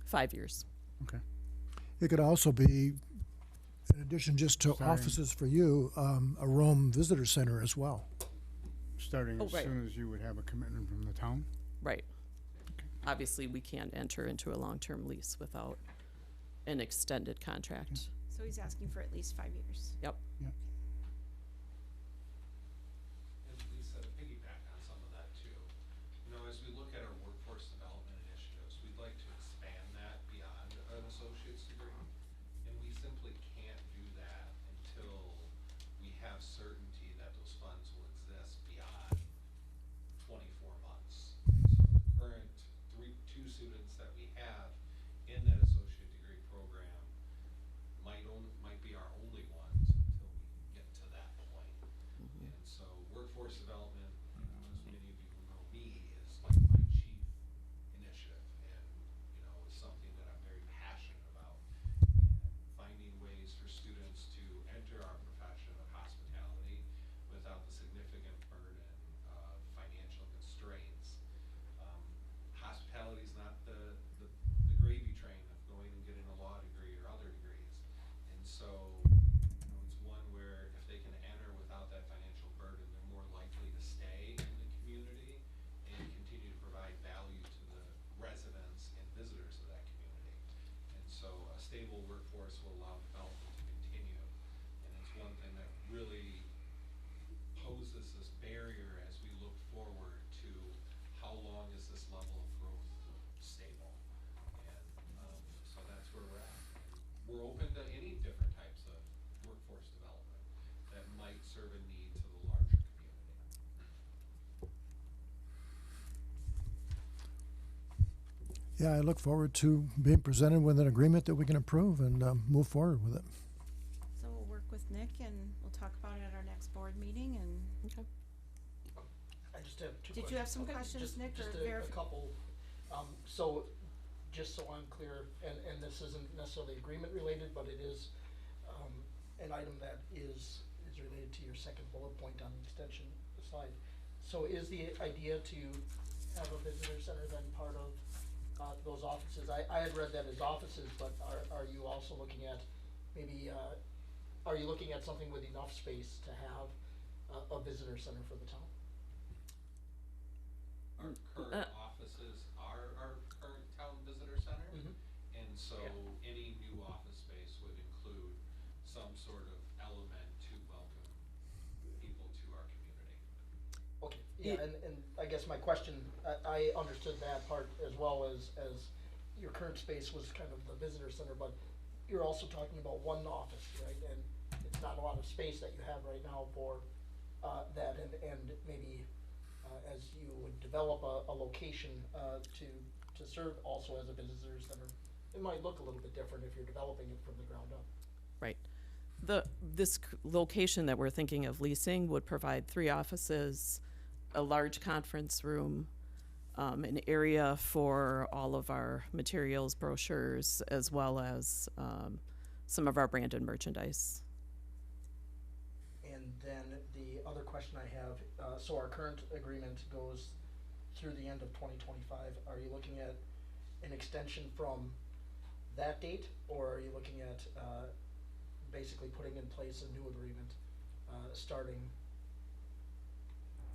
Speaker 9: 5 years.
Speaker 8: Okay.
Speaker 4: It could also be, in addition just to
Speaker 8: Sorry.
Speaker 4: offices for you, a Rome Visitor Center as well.
Speaker 8: Starting
Speaker 9: Oh,
Speaker 8: as
Speaker 9: right.
Speaker 8: soon as you would have a commitment from the town?
Speaker 9: Right. Obviously, we can't enter into a long-term lease without an extended contract.
Speaker 1: So he's asking for at least 5 years.
Speaker 9: Yep.
Speaker 10: And Lisa, to piggyback on some of that too, you know, as we look at our workforce development initiatives, we'd like to expand that beyond an associate's degree. And we simply can't do that until we have certainty that those funds will exist beyond 24 months. So the current two students that we have in that associate degree program might be our only ones until we get to that point. And so workforce development, you know, as many of you who know me, is like my chief initiative, and, you know, it's something that I'm very passionate about. And finding ways for students to enter our profession of hospitality without the significant burden of financial constraints. Hospitality is not the gravy train of going and getting a law degree or other degrees. And so, you know, it's one where if they can enter without that financial burden, they're more likely to stay in the community and continue to provide value to the residents and visitors of that community. And so a stable workforce will allow development to continue. And it's one thing that really poses this barrier as we look forward to how long is this level of growth stable. And so that's where we're at. We're open to any different types of workforce development that might serve a need to the larger community.
Speaker 4: Yeah, I look forward to being presented with an agreement that we can approve and move forward with it.
Speaker 1: So we'll work with Nick and we'll talk about it at our next board meeting and
Speaker 9: Okay.
Speaker 7: I just have two questions.
Speaker 1: Did you have some
Speaker 7: Okay,
Speaker 1: questions,
Speaker 7: just-
Speaker 1: Nick,
Speaker 7: just
Speaker 1: or
Speaker 7: a
Speaker 1: verif-
Speaker 7: couple. So, just so I'm clear, and this isn't necessarily agreement related, but it is, an item that is related to your second bullet point on the extension slide. So is the idea to have a visitor center then part of, those offices? I had read that as offices, but are you also looking at maybe, are you looking at something with enough space to have a visitor center for the town?
Speaker 10: Our current offices are our current town visitor center.
Speaker 7: Mhm.
Speaker 10: And so any new office space would include some sort of element to welcome people to our community.
Speaker 7: Okay, yeah, and I guess my question, I understood that part as well as your current space was kind of the visitor center, but you're also talking about one office, right? And it's not a lot of space that you have right now for, that, and maybe, as you would develop a location, to serve also as a visitor center, it might look a little bit different if you're developing it from the ground up.
Speaker 9: Right. This location that we're thinking of leasing would provide 3 offices, a large conference room, an area for all of our materials, brochures, as well as some of our branded merchandise.
Speaker 7: And then the other question I have, so our current agreement goes through the end of 2025. Are you looking at an extension from that date, or are you looking at basically putting in place a new agreement starting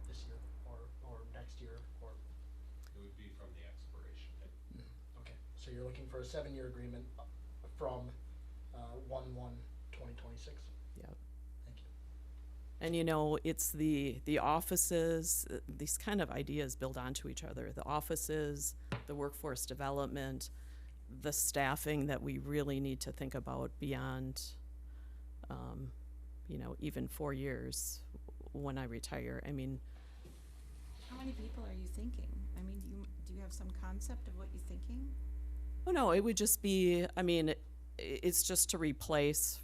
Speaker 7: this year or next year or?
Speaker 10: It would be from the expiration date.
Speaker 7: Okay, so you're looking for a 7-year agreement from 1/1/2026.
Speaker 9: Yep.
Speaker 7: Thank you.
Speaker 9: And you know, it's the offices, these kind of ideas build onto each other. The offices, the workforce development, the staffing that we really need to think about beyond, you know, even 4 years when I retire. I mean,
Speaker 1: How many people are you thinking? I mean, do you have some concept of what you're thinking?
Speaker 9: oh no, it would just be, I mean, it's just to replace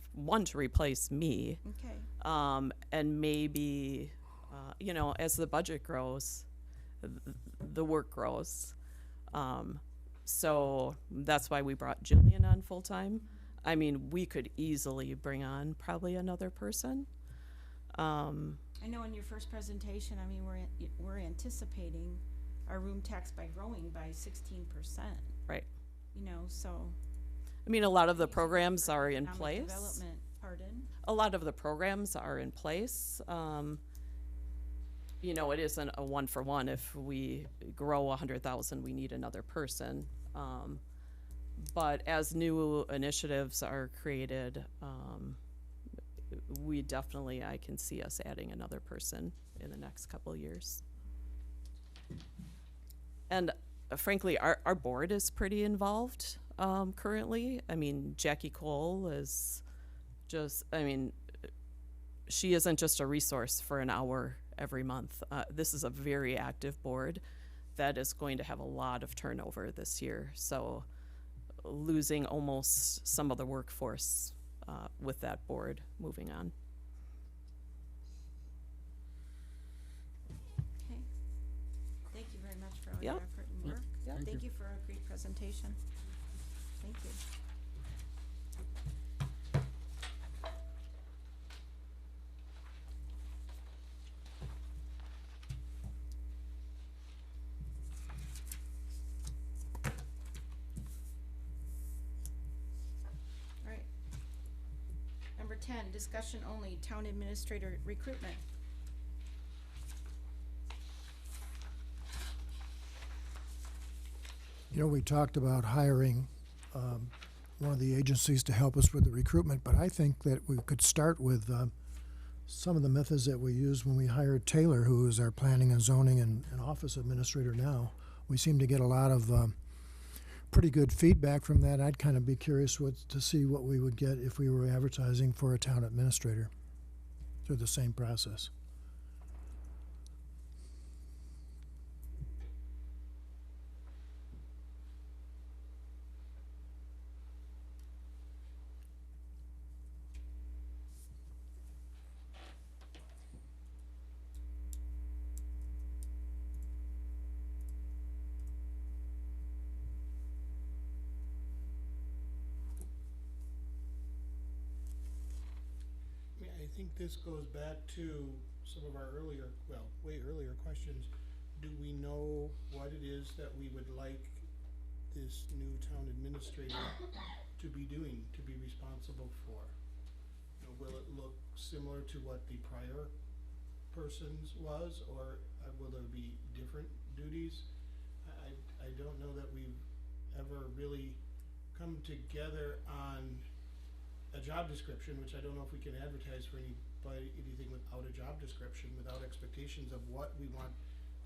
Speaker 9: me.
Speaker 1: Okay.
Speaker 9: And maybe, you know, as the budget grows, the work grows. So that's why we brought Jillian on full-time. I mean, we could easily bring on probably another person.
Speaker 1: I know in your first presentation, I mean, we're anticipating our room tax by growing by 16%.
Speaker 9: Right.
Speaker 1: You know, so.
Speaker 9: I mean, a lot of the
Speaker 1: Thank you
Speaker 9: programs
Speaker 1: for
Speaker 9: are in
Speaker 1: economic
Speaker 9: place.
Speaker 1: Development, pardon?
Speaker 9: A lot of the programs are in place. You know, it isn't a 1-for-1. If we grow 100,000, we need another person. But as new initiatives are created, we definitely, I can see us adding another person in the next couple of years. And frankly, our board is pretty involved currently. I mean, Jackie Cole is just, I mean, she isn't just a resource for an hour every month. This is a very active board that is going to have a lot of turnover this year. So losing almost some of the workforce with that board moving on.
Speaker 1: Okay. Thank you very much for all your
Speaker 9: Yep.
Speaker 1: effort and work.
Speaker 9: Yep.
Speaker 1: Thank you for a great presentation. Thank you. All right. Number 10, discussion only, town administrator recruitment.
Speaker 4: You know, we talked about hiring one of the agencies to help us with the recruitment, but I think that we could start with some of the methods that we used when we hired Taylor, who is our planning and zoning and office administrator now. We seem to get a lot of pretty good feedback from that. I'd kind of be curious to see what we would get if we were advertising for a town administrator through the same process.
Speaker 3: Yeah, I think this goes back to some of our earlier, well, way earlier questions. Do we know what it is that we would like this new town administrator to be doing, to be responsible for? You know, will it look similar to what the prior person's was, or will there be different duties? I don't know that we've ever really come together on a job description, which I don't know if we can advertise for anything without a job description, without expectations of what we want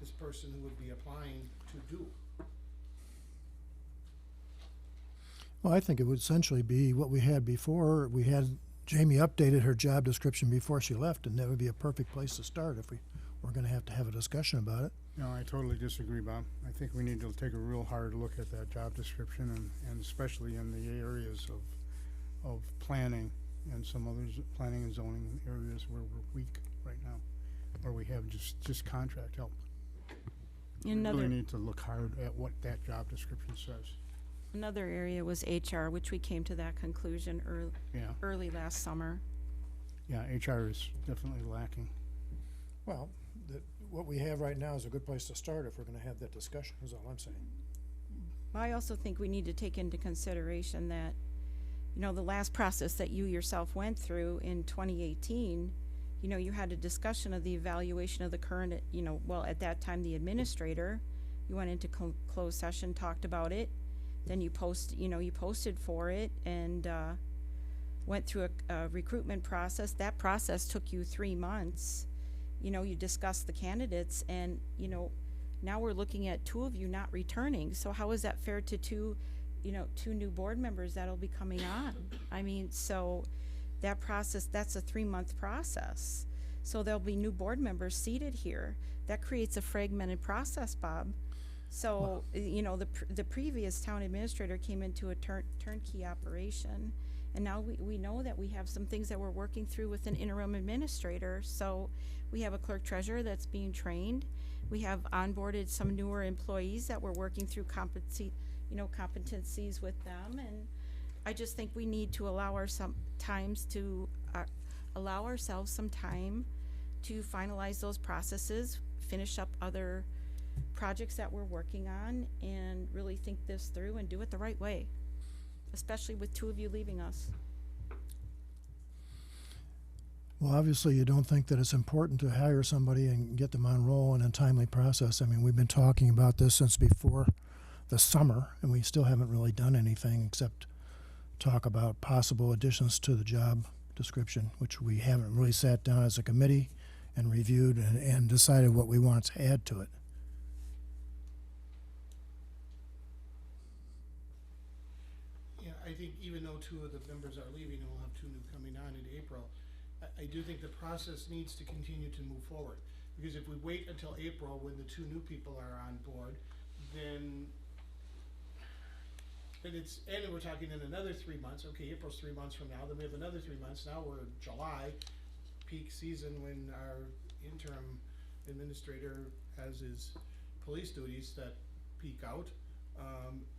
Speaker 3: this person who would be applying to do.
Speaker 4: Well, I think it would essentially be what we had before. We had Jamie updated her job description before she left, and that would be a perfect place to start if we were going to have a discussion about it.
Speaker 8: No, I totally disagree, Bob. I think we need to take a real hard look at that job description and especially in the areas of planning and some others, planning and zoning areas where we're weak right now, where we have just contract help. We really need to look hard at what that job description says.
Speaker 1: Another area was HR, which we came to that conclusion early last summer.
Speaker 8: Yeah, HR is definitely lacking.
Speaker 4: Well, what we have right now is a good place to start if we're going to have that discussion, is all I'm saying.
Speaker 1: I also think we need to take into consideration that, you know, the last process that you yourself went through in 2018, you know, you had a discussion of the evaluation of the current, you know, well, at that time, the administrator. You went into closed session, talked about it, then you posted for it and, went through a recruitment process. That process took you 3 months. You know, you discussed the candidates and, you know, now we're looking at 2 of you not returning. So how is that fair to 2 new board members that'll be coming on? I mean, so that process, that's a 3-month process. So there'll be new board members seated here. That creates a fragmented process, Bob. So, you know, the previous town administrator came into a turnkey operation. And now we know that we have some things that we're working through with an interim administrator. So we have a clerk treasurer that's being trained. We have onboarded some newer employees that we're working through competencies with them. And I just think we need to allow ourselves some time to finalize those processes, finish up other projects that we're working on, and really think this through and do it the right way, especially with 2 of you leaving us.
Speaker 4: Well, obviously, you don't think that it's important to hire somebody and get them on roll in a timely process. I mean, we've been talking about this since before the summer, and we still haven't really done anything except talk about possible additions to the job description, which we haven't really sat down as a committee and reviewed and decided what we want to add to it.
Speaker 3: Yeah, I think even though 2 of the members are leaving and we'll have 2 new coming on in April, I do think the process needs to continue to move forward. Because if we wait until April when the 2 new people are on board, then we're talking in another 3 months. Okay, April's 3 months from now, then we have another 3 months. Now we're in July, peak season, when our interim administrator has his police duties that peak out.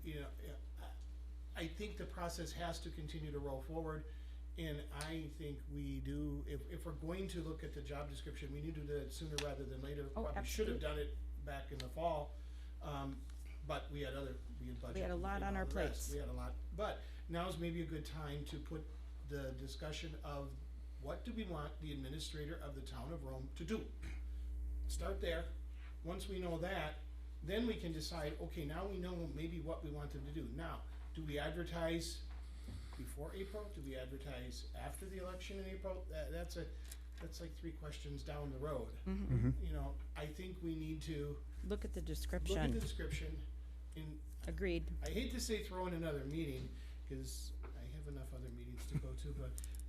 Speaker 3: You know, I think the process has to continue to roll forward, and I think we do, if we're going to look at the job description, we need to do that sooner rather than later.
Speaker 1: Oh,
Speaker 3: Probably should have done it back in the fall, but we had budget.
Speaker 1: We had a lot
Speaker 3: and
Speaker 1: on
Speaker 3: all
Speaker 1: our
Speaker 3: the rest.
Speaker 1: plates.
Speaker 3: We had a lot, but now's maybe a good time to put the discussion of what do we want the administrator of the town of Rome to do? Start there. Once we know that, then we can decide, okay, now we know maybe what we want them to do. Now, do we advertise before April? Do we advertise after the election in April? That's like 3 questions down the road. You know, I think we need to
Speaker 1: Look at the
Speaker 3: look at the
Speaker 1: description.
Speaker 3: description and
Speaker 1: Agreed.
Speaker 3: I hate to say throw in another meeting, cause I have enough other meetings to go to,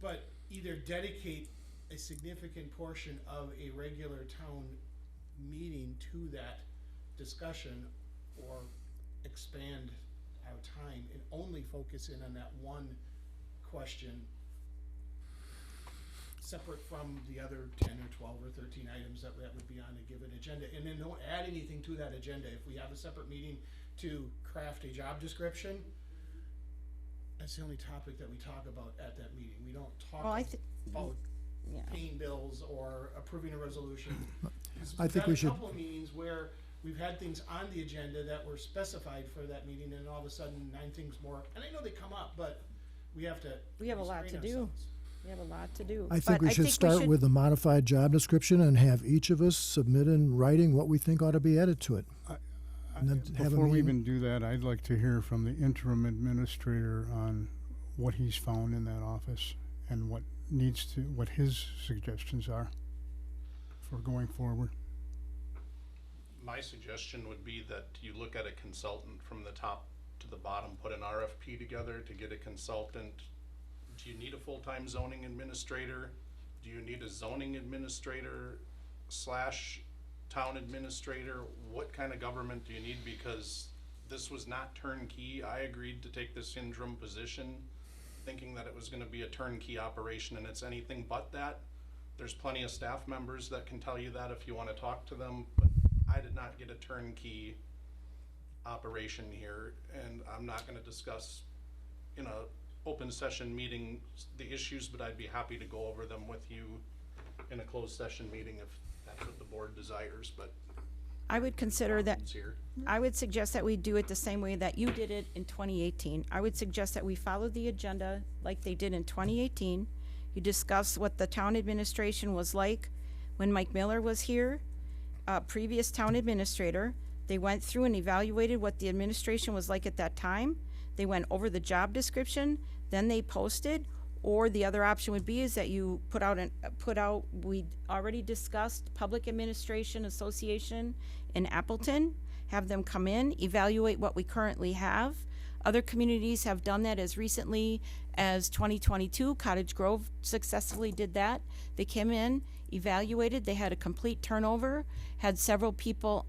Speaker 3: but either dedicate a significant portion of a regular town meeting to that discussion, or expand our time and only focus in on that one question, separate from the other 10 or 12 or 13 items that would be on a given agenda, and then don't add anything to that agenda. If we have a separate meeting to craft a job description, that's the only topic that we talk about at that meeting. We don't talk
Speaker 1: Well,
Speaker 3: about
Speaker 1: Yeah.
Speaker 3: paying bills or approving a resolution. 'Cause
Speaker 4: I
Speaker 3: we've
Speaker 4: think
Speaker 3: had
Speaker 4: we
Speaker 3: a
Speaker 4: should-
Speaker 3: couple of meetings where we've had things on the agenda that were specified for that meeting, and all of a sudden 9 things more, and I know they come up, but we have to
Speaker 1: We have a lot to
Speaker 3: restrain
Speaker 1: do.
Speaker 3: ourselves.
Speaker 1: We have a lot to do.
Speaker 4: I think
Speaker 1: But
Speaker 4: we should start with the modified job description and have each of us submit in writing what we think ought to be added to it. And then have a
Speaker 8: Before we
Speaker 4: meeting.
Speaker 8: even do that, I'd like to hear from the interim administrator on what he's found in that office and what his suggestions are for going forward.
Speaker 11: My suggestion would be that you look at a consultant from the top to the bottom, put an RFP together to get a consultant. Do you need a full-time zoning administrator? Do you need a zoning administrator / town administrator? What kind of government do you need? Because this was not turnkey. I agreed to take this interim position thinking that it was gonna be a turnkey operation, and it's anything but that. There's plenty of staff members that can tell you that if you wanna talk to them, but I did not get a turnkey operation here, and I'm not gonna discuss in a open session meeting the issues, but I'd be happy to go over them with you in a closed session meeting if that's what the board desires, but
Speaker 1: I would consider that,
Speaker 11: problems here.
Speaker 1: I would suggest that we do it the same way that you did it in 2018. I would suggest that we follow the agenda like they did in 2018. You discussed what the town administration was like when Mike Miller was here, previous town administrator. They went through and evaluated what the administration was like at that time. They went over the job description, then they posted, or the other option would be is that you put out, we already discussed Public Administration Association in Appleton, have them come in, evaluate what we currently have. Other communities have done that as recently as 2022. Cottage Grove successfully did that. They came in, evaluated, they had a complete turnover, had several people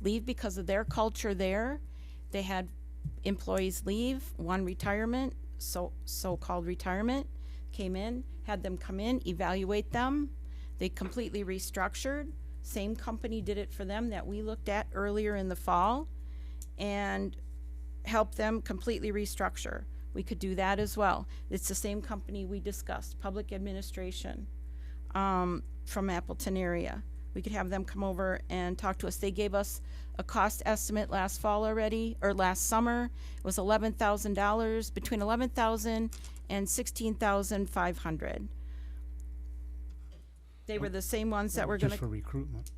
Speaker 1: leave because of their culture there. They had employees leave, one retirement, so-called retirement, came in, had them come in, evaluate them. They completely restructured. Same company did it for them that we looked at earlier in the fall, and help them completely restructure. We could do that as well. It's the same company we discussed, Public Administration, from Appleton area. We could have them come over and talk to us. They gave us a cost estimate last fall already, or last summer. It was $11,000, between $11,000 and $16,500. They were the same ones that were gonna,
Speaker 8: Just for recruitment.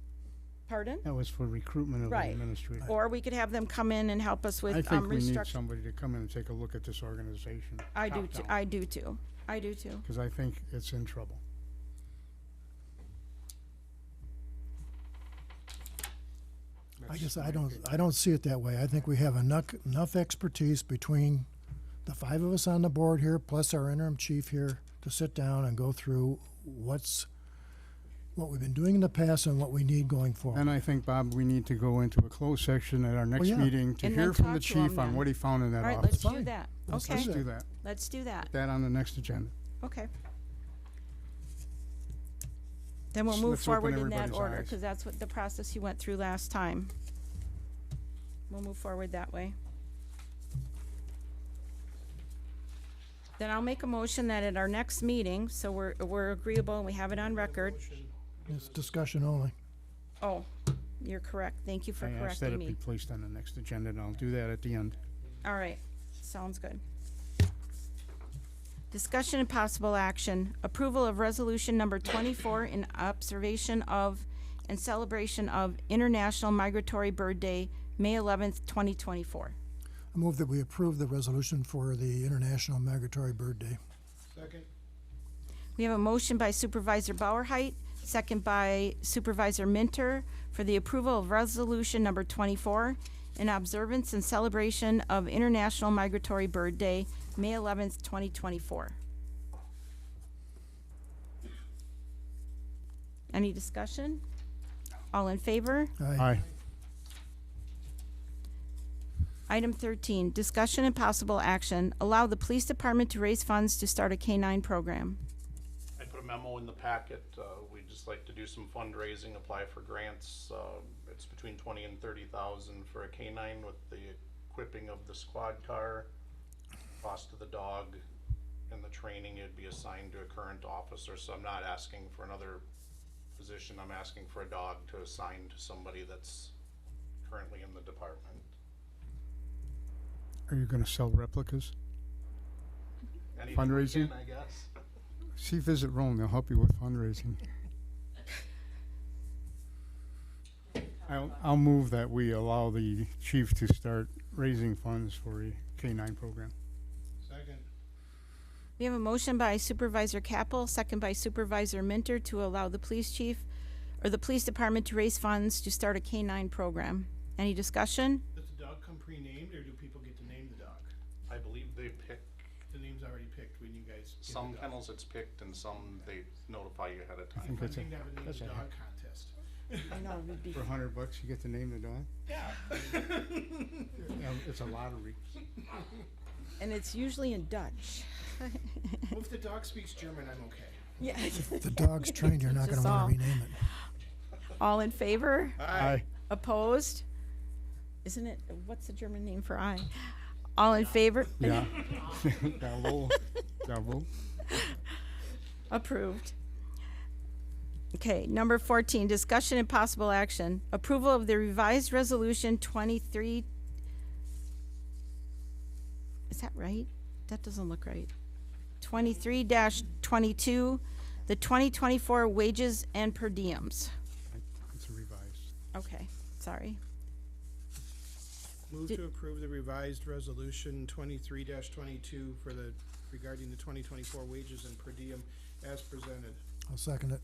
Speaker 1: pardon?
Speaker 8: That was for recruitment of the
Speaker 1: Right.
Speaker 8: administrator.
Speaker 1: Or we could have them come in and help us with
Speaker 8: I think we need
Speaker 1: restructuring.
Speaker 8: somebody to come in and take a look at this organization.
Speaker 1: I do too, I do too.
Speaker 8: Because I think it's in trouble.
Speaker 4: I guess I don't see it that way. I think we have enough expertise between the five of us on the board here, plus our interim chief here, to sit down and go through what we've been doing in the past and what we need going forward.
Speaker 8: And I think, Bob, we need to go into a closed section at our next
Speaker 4: yeah.
Speaker 8: meeting to
Speaker 1: And
Speaker 8: hear
Speaker 1: then
Speaker 8: from the
Speaker 1: talk to 'em
Speaker 8: chief on
Speaker 1: then.
Speaker 8: what he found in that
Speaker 1: All right,
Speaker 8: office.
Speaker 1: let's do
Speaker 4: Fine.
Speaker 1: that.
Speaker 4: Let's
Speaker 1: Okay,
Speaker 8: Let's do that.
Speaker 1: let's do that.
Speaker 8: That on the next agenda.
Speaker 1: Okay. Then we'll
Speaker 8: Let's-
Speaker 1: move
Speaker 8: let's open
Speaker 1: forward in that
Speaker 8: everybody's
Speaker 1: order,
Speaker 8: eyes.
Speaker 1: because that's what the process you went through last time. We'll move forward that way. Then I'll make a motion that at our next meeting, so we're agreeable and we have it on record.
Speaker 4: It's discussion only.
Speaker 1: Oh, you're correct. Thank you for
Speaker 8: I asked that
Speaker 1: correcting
Speaker 8: it be
Speaker 1: me.
Speaker 8: placed on the next agenda, and I'll do that at the end.
Speaker 1: All right, sounds good. Discussion and possible action, approval of resolution number 24 in observation of and celebration of International Migratory Bird Day, May 11th, 2024.
Speaker 4: I move that we approve the resolution for the International Migratory Bird Day.
Speaker 3: Second.
Speaker 1: We have a motion by Supervisor Bauerheit, second by Supervisor Minter, for the approval of resolution number 24 in observance and celebration of International Migratory Bird Day, May 11th, 2024. Any discussion? All in favor?
Speaker 8: Aye.
Speaker 1: Item 13, discussion and possible action, allow the police department to raise funds to start a K-9 program.
Speaker 11: I put a memo in the packet. We'd just like to do some fundraising, apply for grants. It's between 20 and 30,000 for a K-9 with the equipping of the squad car, cost of the dog, and the training. It'd be assigned to a current officer, so I'm not asking for another position. I'm asking for a dog to assign to somebody that's currently in the department.
Speaker 8: Are you gonna sell replicas?
Speaker 11: Anything we
Speaker 8: Fundraising?
Speaker 11: can, I guess.
Speaker 8: See Visit Rome, they'll help you with fundraising. I'll move that we allow the chief to start raising funds for a K-9 program.
Speaker 3: Second.
Speaker 1: We have a motion by Supervisor Capel, second by Supervisor Minter, to allow the police chief, or the police department to raise funds to start a K-9 program. Any discussion?
Speaker 3: Does the dog come pre-named, or do people get to name the dog?
Speaker 11: I believe they pick,
Speaker 3: The name's already picked when you guys get the
Speaker 11: some
Speaker 3: dog.
Speaker 11: kennels it's picked and some they notify you ahead of
Speaker 8: I
Speaker 11: time.
Speaker 8: think
Speaker 3: Fun
Speaker 8: that's a,
Speaker 3: thing to have a name
Speaker 8: that's
Speaker 3: the
Speaker 8: a,
Speaker 3: dog contest.
Speaker 1: I know, it would be.
Speaker 8: for $100 you get to name the dog?
Speaker 3: Yeah.
Speaker 8: Yeah, it's a lottery.
Speaker 1: And it's usually in Dutch.
Speaker 3: Well, if the dog speaks German, I'm okay.
Speaker 1: Yeah.
Speaker 4: If the dog's trained, you're not
Speaker 1: Teach
Speaker 4: gonna
Speaker 1: us all.
Speaker 4: wanna rename it.
Speaker 1: All in favor?
Speaker 8: Aye.
Speaker 1: Opposed? Isn't it, what's the German name for I? All in favor?
Speaker 8: Yeah. Jawohl. Jawohl.
Speaker 1: Approved. Okay, number 14, discussion and possible action. Approval of the revised resolution 23. Is that right? That doesn't look right. 23-22, the 2024 wages and per diems.
Speaker 8: It's a revised.
Speaker 1: Okay, sorry.
Speaker 3: Move
Speaker 1: Did-
Speaker 3: to approve the revised resolution 23-22 for the, regarding the 2024 wages and per diem as presented.
Speaker 4: I'll second it.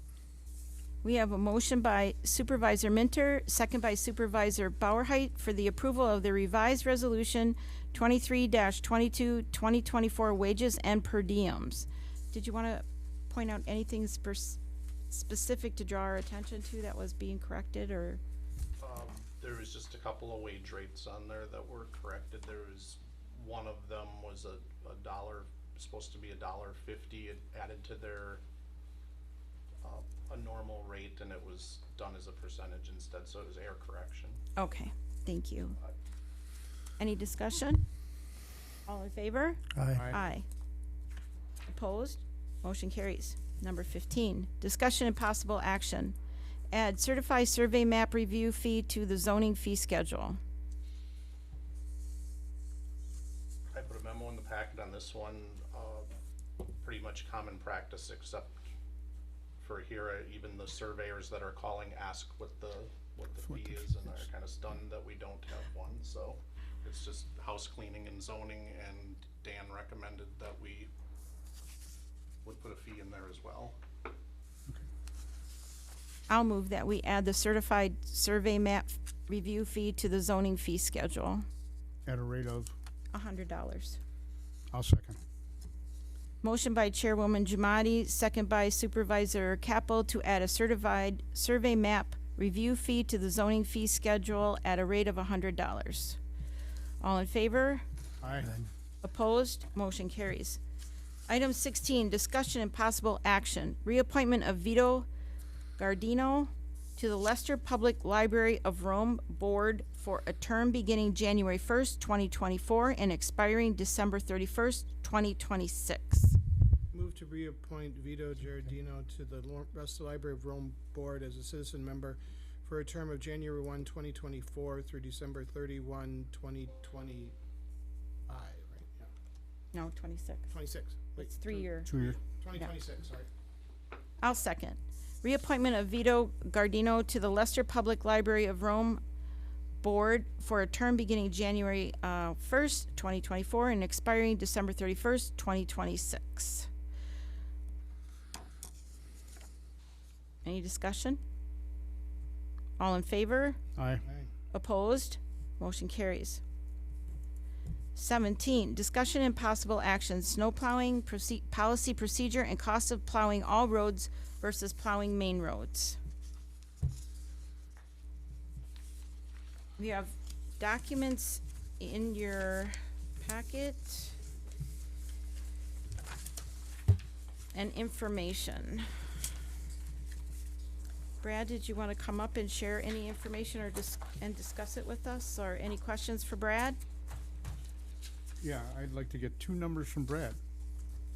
Speaker 1: We have a motion by Supervisor Minter, second by Supervisor Bauerheit for the approval of the revised resolution 23-22, 2024 wages and per diems. Did you want to point out anything specific to draw our attention to that was being corrected, or?
Speaker 11: There was just a couple of wage rates on there that were corrected. There was, one of them was a dollar, supposed to be $1.50. It added to their, a normal rate, and it was done as a percentage instead, so it was error correction.
Speaker 1: Okay, thank you. Any discussion? All in favor?
Speaker 4: Aye.
Speaker 1: Aye. Opposed? Motion carries. Number 15, discussion and possible action. Add certified survey map review fee to the zoning fee schedule.
Speaker 11: I put a memo in the packet on this one, pretty much common practice, except for here, even the surveyors that are calling ask what the fee is, and are kinda stunned that we don't have one, so it's just house cleaning and zoning, and Dan recommended that we would put a fee in there as well.
Speaker 1: I'll move that we add the certified survey map review fee to the zoning fee schedule.
Speaker 8: At a rate of,
Speaker 1: $100.
Speaker 8: I'll second.
Speaker 1: Motion by Chairwoman Jamadi, second by Supervisor Capel to add a certified survey map review fee to the zoning fee schedule at a rate of $100. All in favor?
Speaker 8: Aye.
Speaker 1: Opposed? Motion carries. Item 16, discussion and possible action. Reappointment of Vito Gardino to the Leicester Public Library of Rome Board for a term beginning January 1st, 2024 and expiring December 31st, 2026.
Speaker 3: Move to reappoint Vito Giardino to the Leicester Library of Rome Board as a citizen member for a term of January 1, 2024 through December 31, 2025, right? Yeah,
Speaker 1: No, 26.
Speaker 3: 26. Wait,
Speaker 1: It's 3-year.
Speaker 8: 2 years.
Speaker 3: 2026, sorry.
Speaker 1: I'll second. Reappointment of Vito Gardino to the Leicester Public Library of Rome Board for a term beginning January 1st, 2024 and expiring December 31st, 2026. Any discussion? All in favor?
Speaker 8: Aye.
Speaker 3: Aye.
Speaker 1: Opposed? Motion carries. 17, discussion and possible action, snow plowing, policy procedure, and cost of plowing all roads versus plowing main roads. We have documents in your packet and information. Brad, did you want to come up and share any information or discuss it with us, or any questions for Brad?
Speaker 8: Yeah, I'd like to get 2 numbers from Brad.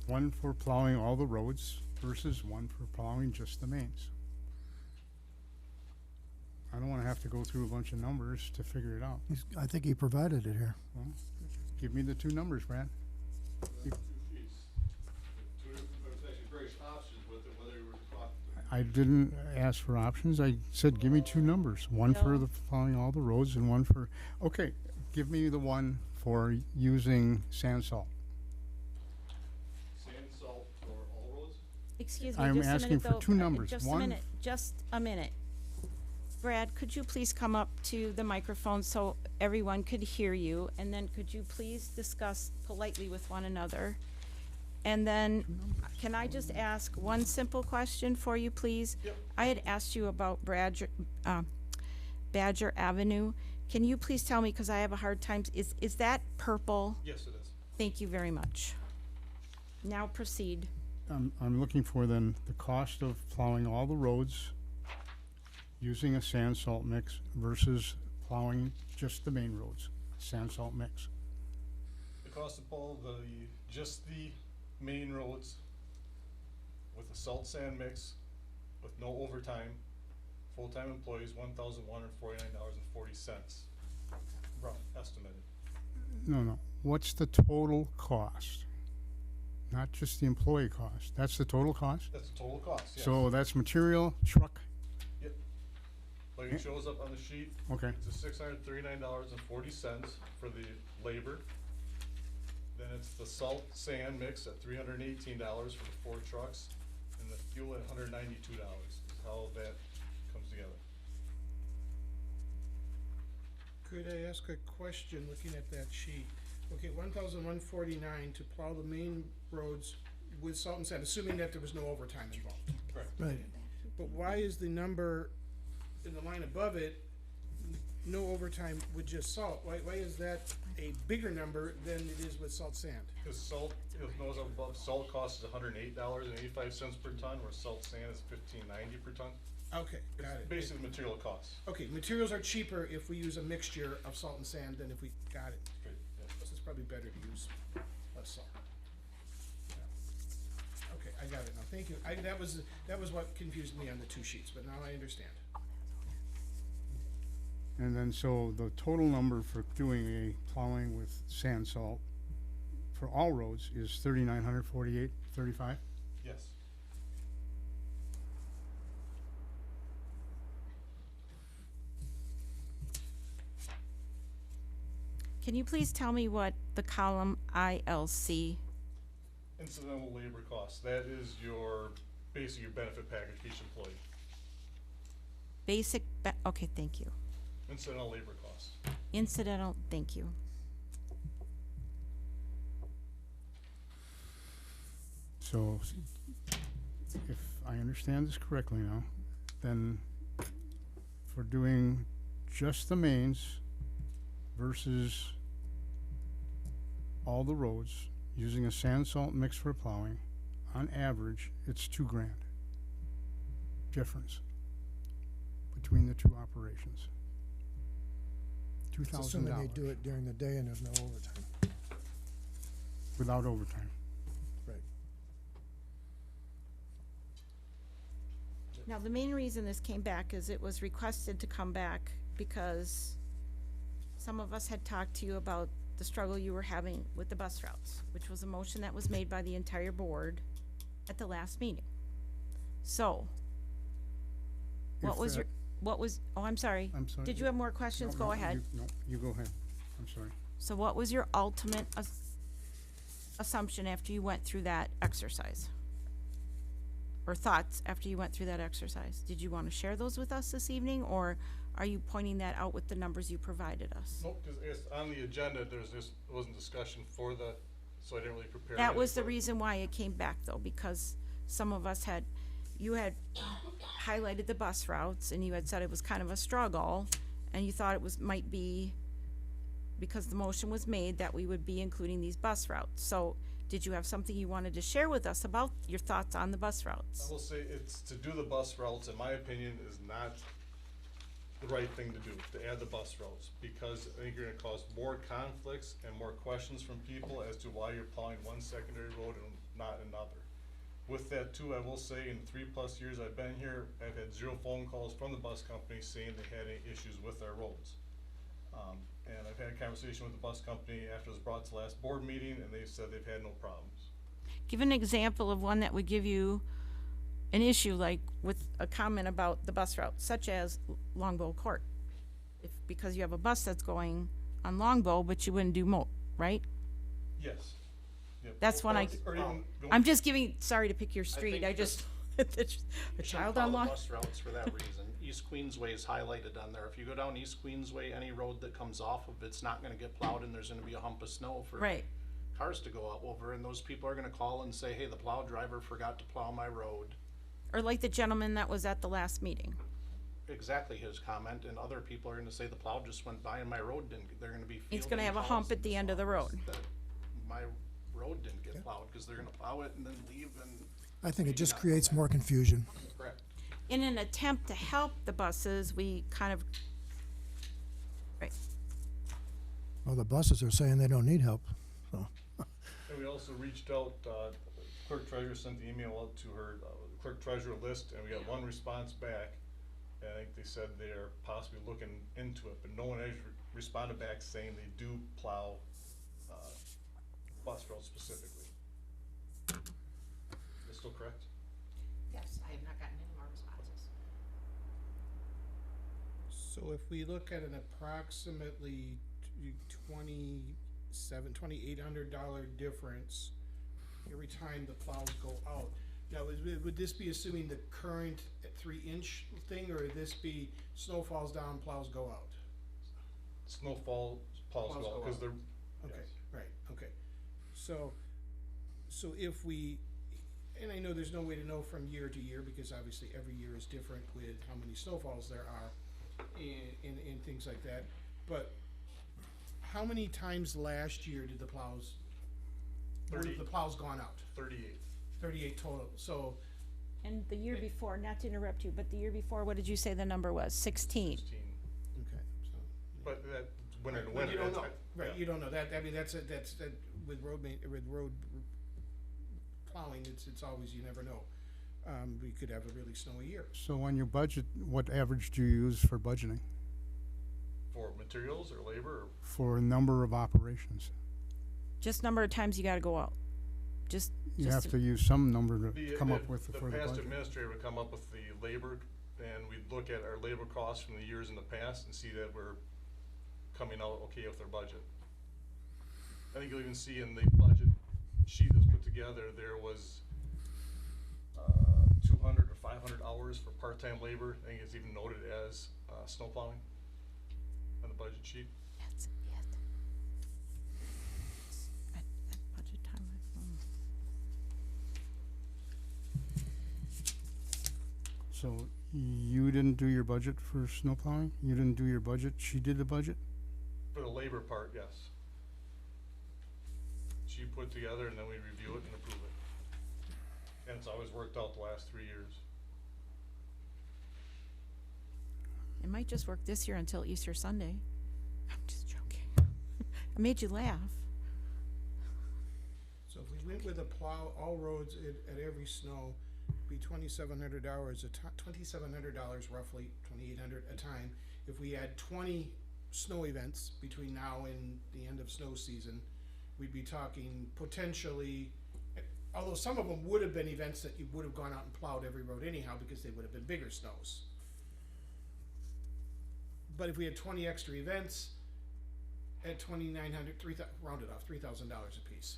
Speaker 8: One for plowing all the roads versus one for plowing just the mains. I don't wanna have to go through a bunch of numbers to figure it out.
Speaker 4: I think he provided it here.
Speaker 8: Well, give me the 2 numbers, Brad. I didn't ask for options. I said, give me 2 numbers. One for
Speaker 1: No.
Speaker 8: the plowing all the roads and one for, okay, give me the one for using sand salt.
Speaker 10: Sand salt for all roads?
Speaker 1: Excuse me,
Speaker 8: I'm
Speaker 1: just a
Speaker 8: asking
Speaker 1: minute
Speaker 8: for
Speaker 1: though.
Speaker 8: 2 numbers.
Speaker 1: Just a
Speaker 8: One-
Speaker 1: minute, just a minute. Brad, could you please come up to the microphone so everyone could hear you? And then could you please discuss politely with one another? And then, can I just ask one simple question for you, please?
Speaker 10: Yep.
Speaker 1: I had asked you about Badger Avenue. Can you please tell me, because I have a hard time, is that purple?
Speaker 10: Yes, it is.
Speaker 1: Thank you very much. Now proceed.
Speaker 8: I'm looking for then the cost of plowing all the roads using a sand salt mix versus plowing just the main roads, sand salt mix.
Speaker 10: The cost of all just the main roads with a salt sand mix, with no overtime, full-time employees, $1,149.40. Rough estimated.
Speaker 8: No, what's the total cost? not just the employee cost. That's the total cost?
Speaker 12: That's the total cost, yes.
Speaker 8: So that's material, truck,
Speaker 12: Like it shows up on the sheet,
Speaker 8: okay.
Speaker 12: it's a $639.40 for the labor. Then it's the salt sand mix at $318 for the 4 trucks, and the fuel at $192 is how that comes together.
Speaker 3: Could I ask a question looking at that sheet? Okay, 1,149 to plow the main roads with salt and sand, assuming that there was no overtime involved.
Speaker 12: Correct.
Speaker 4: Right.
Speaker 3: But why is the number in the line above it, no overtime with just salt? Why is that a bigger number than it is with salt sand?
Speaker 12: Because salt, if it goes up above, salt cost is $108.85 per ton, where salt sand is $15.90 per ton.
Speaker 3: Okay, got it.
Speaker 12: Basically, material costs.
Speaker 3: Okay, materials are cheaper if we use a mixture of salt and sand than if we, got it.
Speaker 12: Good, yeah.
Speaker 3: So it's probably better to use less salt. Yeah. Okay, I got it now, thank you. That was what confused me on the 2 sheets, but now I understand.
Speaker 8: And then, so the total number for doing a plowing with sand salt for all roads is $3,948.35?
Speaker 12: Yes.
Speaker 1: Can you please tell me what the column ILC,
Speaker 12: Incidental labor costs, that is your, basically your benefit package for each employee.
Speaker 1: okay, thank you.
Speaker 12: Incidental labor costs.
Speaker 1: Incidental, thank you.
Speaker 8: So, if I understand this correctly now, then for doing just the mains versus all the roads, using a sand salt mix for plowing, on average, it's $2,000 difference between the 2 operations.
Speaker 4: It's assuming they do
Speaker 8: $2,000
Speaker 4: it during the day and there's no overtime.
Speaker 8: without overtime.
Speaker 4: Right.
Speaker 1: Now, the main reason this came back is it was requested to come back because some of us had talked to you about the struggle you were having with the bus routes, which was a motion that was made by the entire board at the last meeting. So, what
Speaker 8: If
Speaker 1: was
Speaker 8: that-
Speaker 1: oh, I'm sorry.
Speaker 8: I'm sorry.
Speaker 1: Did you have more questions?
Speaker 8: No,
Speaker 1: Go
Speaker 8: no,
Speaker 1: ahead.
Speaker 8: No, you go ahead. I'm sorry.
Speaker 1: So what was your ultimate assumption after you went through that exercise? Or thoughts after you went through that exercise? Did you want to share those with us this evening, or are you pointing that out with the numbers you provided us?
Speaker 12: Nope, because it's on the agenda, wasn't discussion for the, so I didn't really prepare.
Speaker 1: That
Speaker 12: anything
Speaker 1: was the
Speaker 12: for it.
Speaker 1: reason why it came back, though, because some of us you had highlighted the bus routes, and you had said it was kind of a struggle, and you thought it might be, because the motion was made, that we would be including these bus routes. So, did you have something you wanted to share with us about your thoughts on the bus routes?
Speaker 12: I will say, it's, to do the bus routes, in my opinion, is not the right thing to do, to add the bus routes, because I think you're gonna cause more conflicts and more questions from people as to why you're plowing one secondary road and not another. With that too, I will say, in the 3+ years I've been here, I've had 0 phone calls from the bus company saying they had any issues with our roads. And I've had a conversation with the bus company after it was brought to the last board meeting, and they said they've had no problems.
Speaker 1: Give an example of one that would give you an issue, like with a comment about the bus route, such as Longbow Court. Because you have a bus that's going on Longbow, but you wouldn't do right?
Speaker 12: Yes. Yep.
Speaker 1: That's when
Speaker 12: Or even going-
Speaker 1: I'm just sorry to pick your street,
Speaker 11: think
Speaker 1: I just, a
Speaker 11: You shouldn't
Speaker 1: child
Speaker 11: follow
Speaker 1: on Long.
Speaker 11: bus routes for that reason. East Queensway is highlighted on there. If you go down East Queensway, any road that comes off of it's not gonna get plowed and there's gonna be a hump of snow for
Speaker 1: Right,
Speaker 11: cars to go up over, and those people are gonna call and say, hey, the plow driver forgot to plow my road.
Speaker 1: or like the gentleman that was at the last meeting.
Speaker 11: Exactly his comment, and other people are gonna say the plow just went by and my road didn't, they're gonna be
Speaker 1: It's
Speaker 11: fielding
Speaker 1: gonna have a
Speaker 11: calls
Speaker 1: hump at
Speaker 11: in
Speaker 1: the end of the road.
Speaker 11: office that my road didn't get plowed, cause they're gonna plow it and then leave and.
Speaker 4: I think it
Speaker 11: maybe
Speaker 4: just
Speaker 11: not
Speaker 4: creates
Speaker 11: come
Speaker 4: more
Speaker 11: back.
Speaker 4: confusion.
Speaker 11: Correct.
Speaker 1: In an attempt to help the buses, we kind of, right,
Speaker 4: Well, the buses are saying they don't need help, so.
Speaker 12: And we also reached out, clerk treasurer sent the email out to her clerk treasurer list, and we got 1 response back. And I think they said they're possibly looking into it, but no one has responded back saying they do plow bus routes specifically.
Speaker 3: So if we look at an approximately $2,800 difference every time the plows go out. Now, would this be assuming the current 3-inch thing, or would this be snow falls down, plows go out?
Speaker 12: Snowfall, plows
Speaker 3: Plows
Speaker 12: go out,
Speaker 3: go
Speaker 12: cause
Speaker 3: out.
Speaker 12: they're,
Speaker 3: Okay,
Speaker 12: yes.
Speaker 3: right, okay. So if we, and I know there's no way to know from year to year, because obviously every year is different with how many snowfalls there are and things like that, but how many times last year did the plows, would
Speaker 12: 30.
Speaker 3: the plows gone out?
Speaker 12: 38.
Speaker 3: 38 total, so,
Speaker 1: And the year before, not to interrupt you, but the year before, what did you say the number was? 16.
Speaker 12: 16.
Speaker 3: okay, so.
Speaker 12: But that, winter to
Speaker 3: But
Speaker 12: winter.
Speaker 3: you don't
Speaker 12: that's-
Speaker 3: know, right,
Speaker 12: yeah.
Speaker 3: you don't know, that, I mean, that's with road plowing, it's always, you never know. We could have a really snowy year.
Speaker 8: So on your budget, what average do you use for budgeting?
Speaker 12: For materials or labor or
Speaker 8: For a number of operations?
Speaker 1: Just number of times you gotta go out. Just
Speaker 8: You have to use some number to come up with
Speaker 12: the
Speaker 8: for the
Speaker 12: past
Speaker 8: budget.
Speaker 12: administrator would come up with the labor, and we'd look at our labor costs from the years in the past and see that we're coming out okay with our budget. I think you'll even see in the budget sheet that's put together, there was 200 or 500 hours for part-time labor. I think it's even noted as snow plowing on the budget sheet.
Speaker 1: That's it. At budget time.
Speaker 8: So you didn't do your budget for snow plowing? You didn't do your budget? She did the budget?
Speaker 12: For the labor part, yes. She put together and then we review it and approve it. And it's always worked out the last 3 years.
Speaker 1: It might just work this year until Easter Sunday. I'm just joking. I made you laugh.
Speaker 3: So if we went with a plow all roads at every snow, be $2,700 $2,700 roughly, 2,800 a time. If we had 20 snow events between now and the end of snow season, we'd be talking potentially, although some of them would have been events that you would have gone out and plowed every road anyhow, because they would have been bigger snows. But if we had 20 extra events at 2,900, rounded off, $3,000 a piece,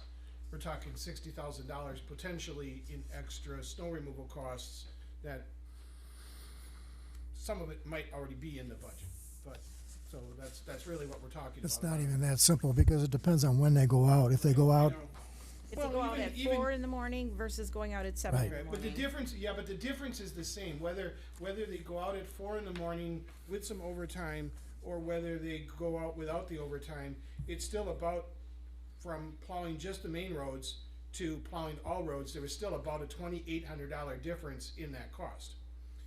Speaker 3: we're talking $60,000 potentially in extra snow removal costs that some of it might already be in the budget. But, so that's really what we're talking about.
Speaker 4: It's not even that simple, because it depends on when they go out. If they go out,
Speaker 3: You know,
Speaker 1: If
Speaker 3: Well,
Speaker 1: they go out
Speaker 3: even-
Speaker 1: at
Speaker 3: even-
Speaker 1: 4 in the morning versus going out at 7 in
Speaker 4: Right.
Speaker 1: the
Speaker 3: Right,
Speaker 1: morning.
Speaker 3: but the difference, but the difference is the same, whether they go out at 4 in the morning with some overtime, or whether they go out without the overtime, it's still about, from plowing just the main roads to plowing all roads, there was still about a $2,800 difference in that cost.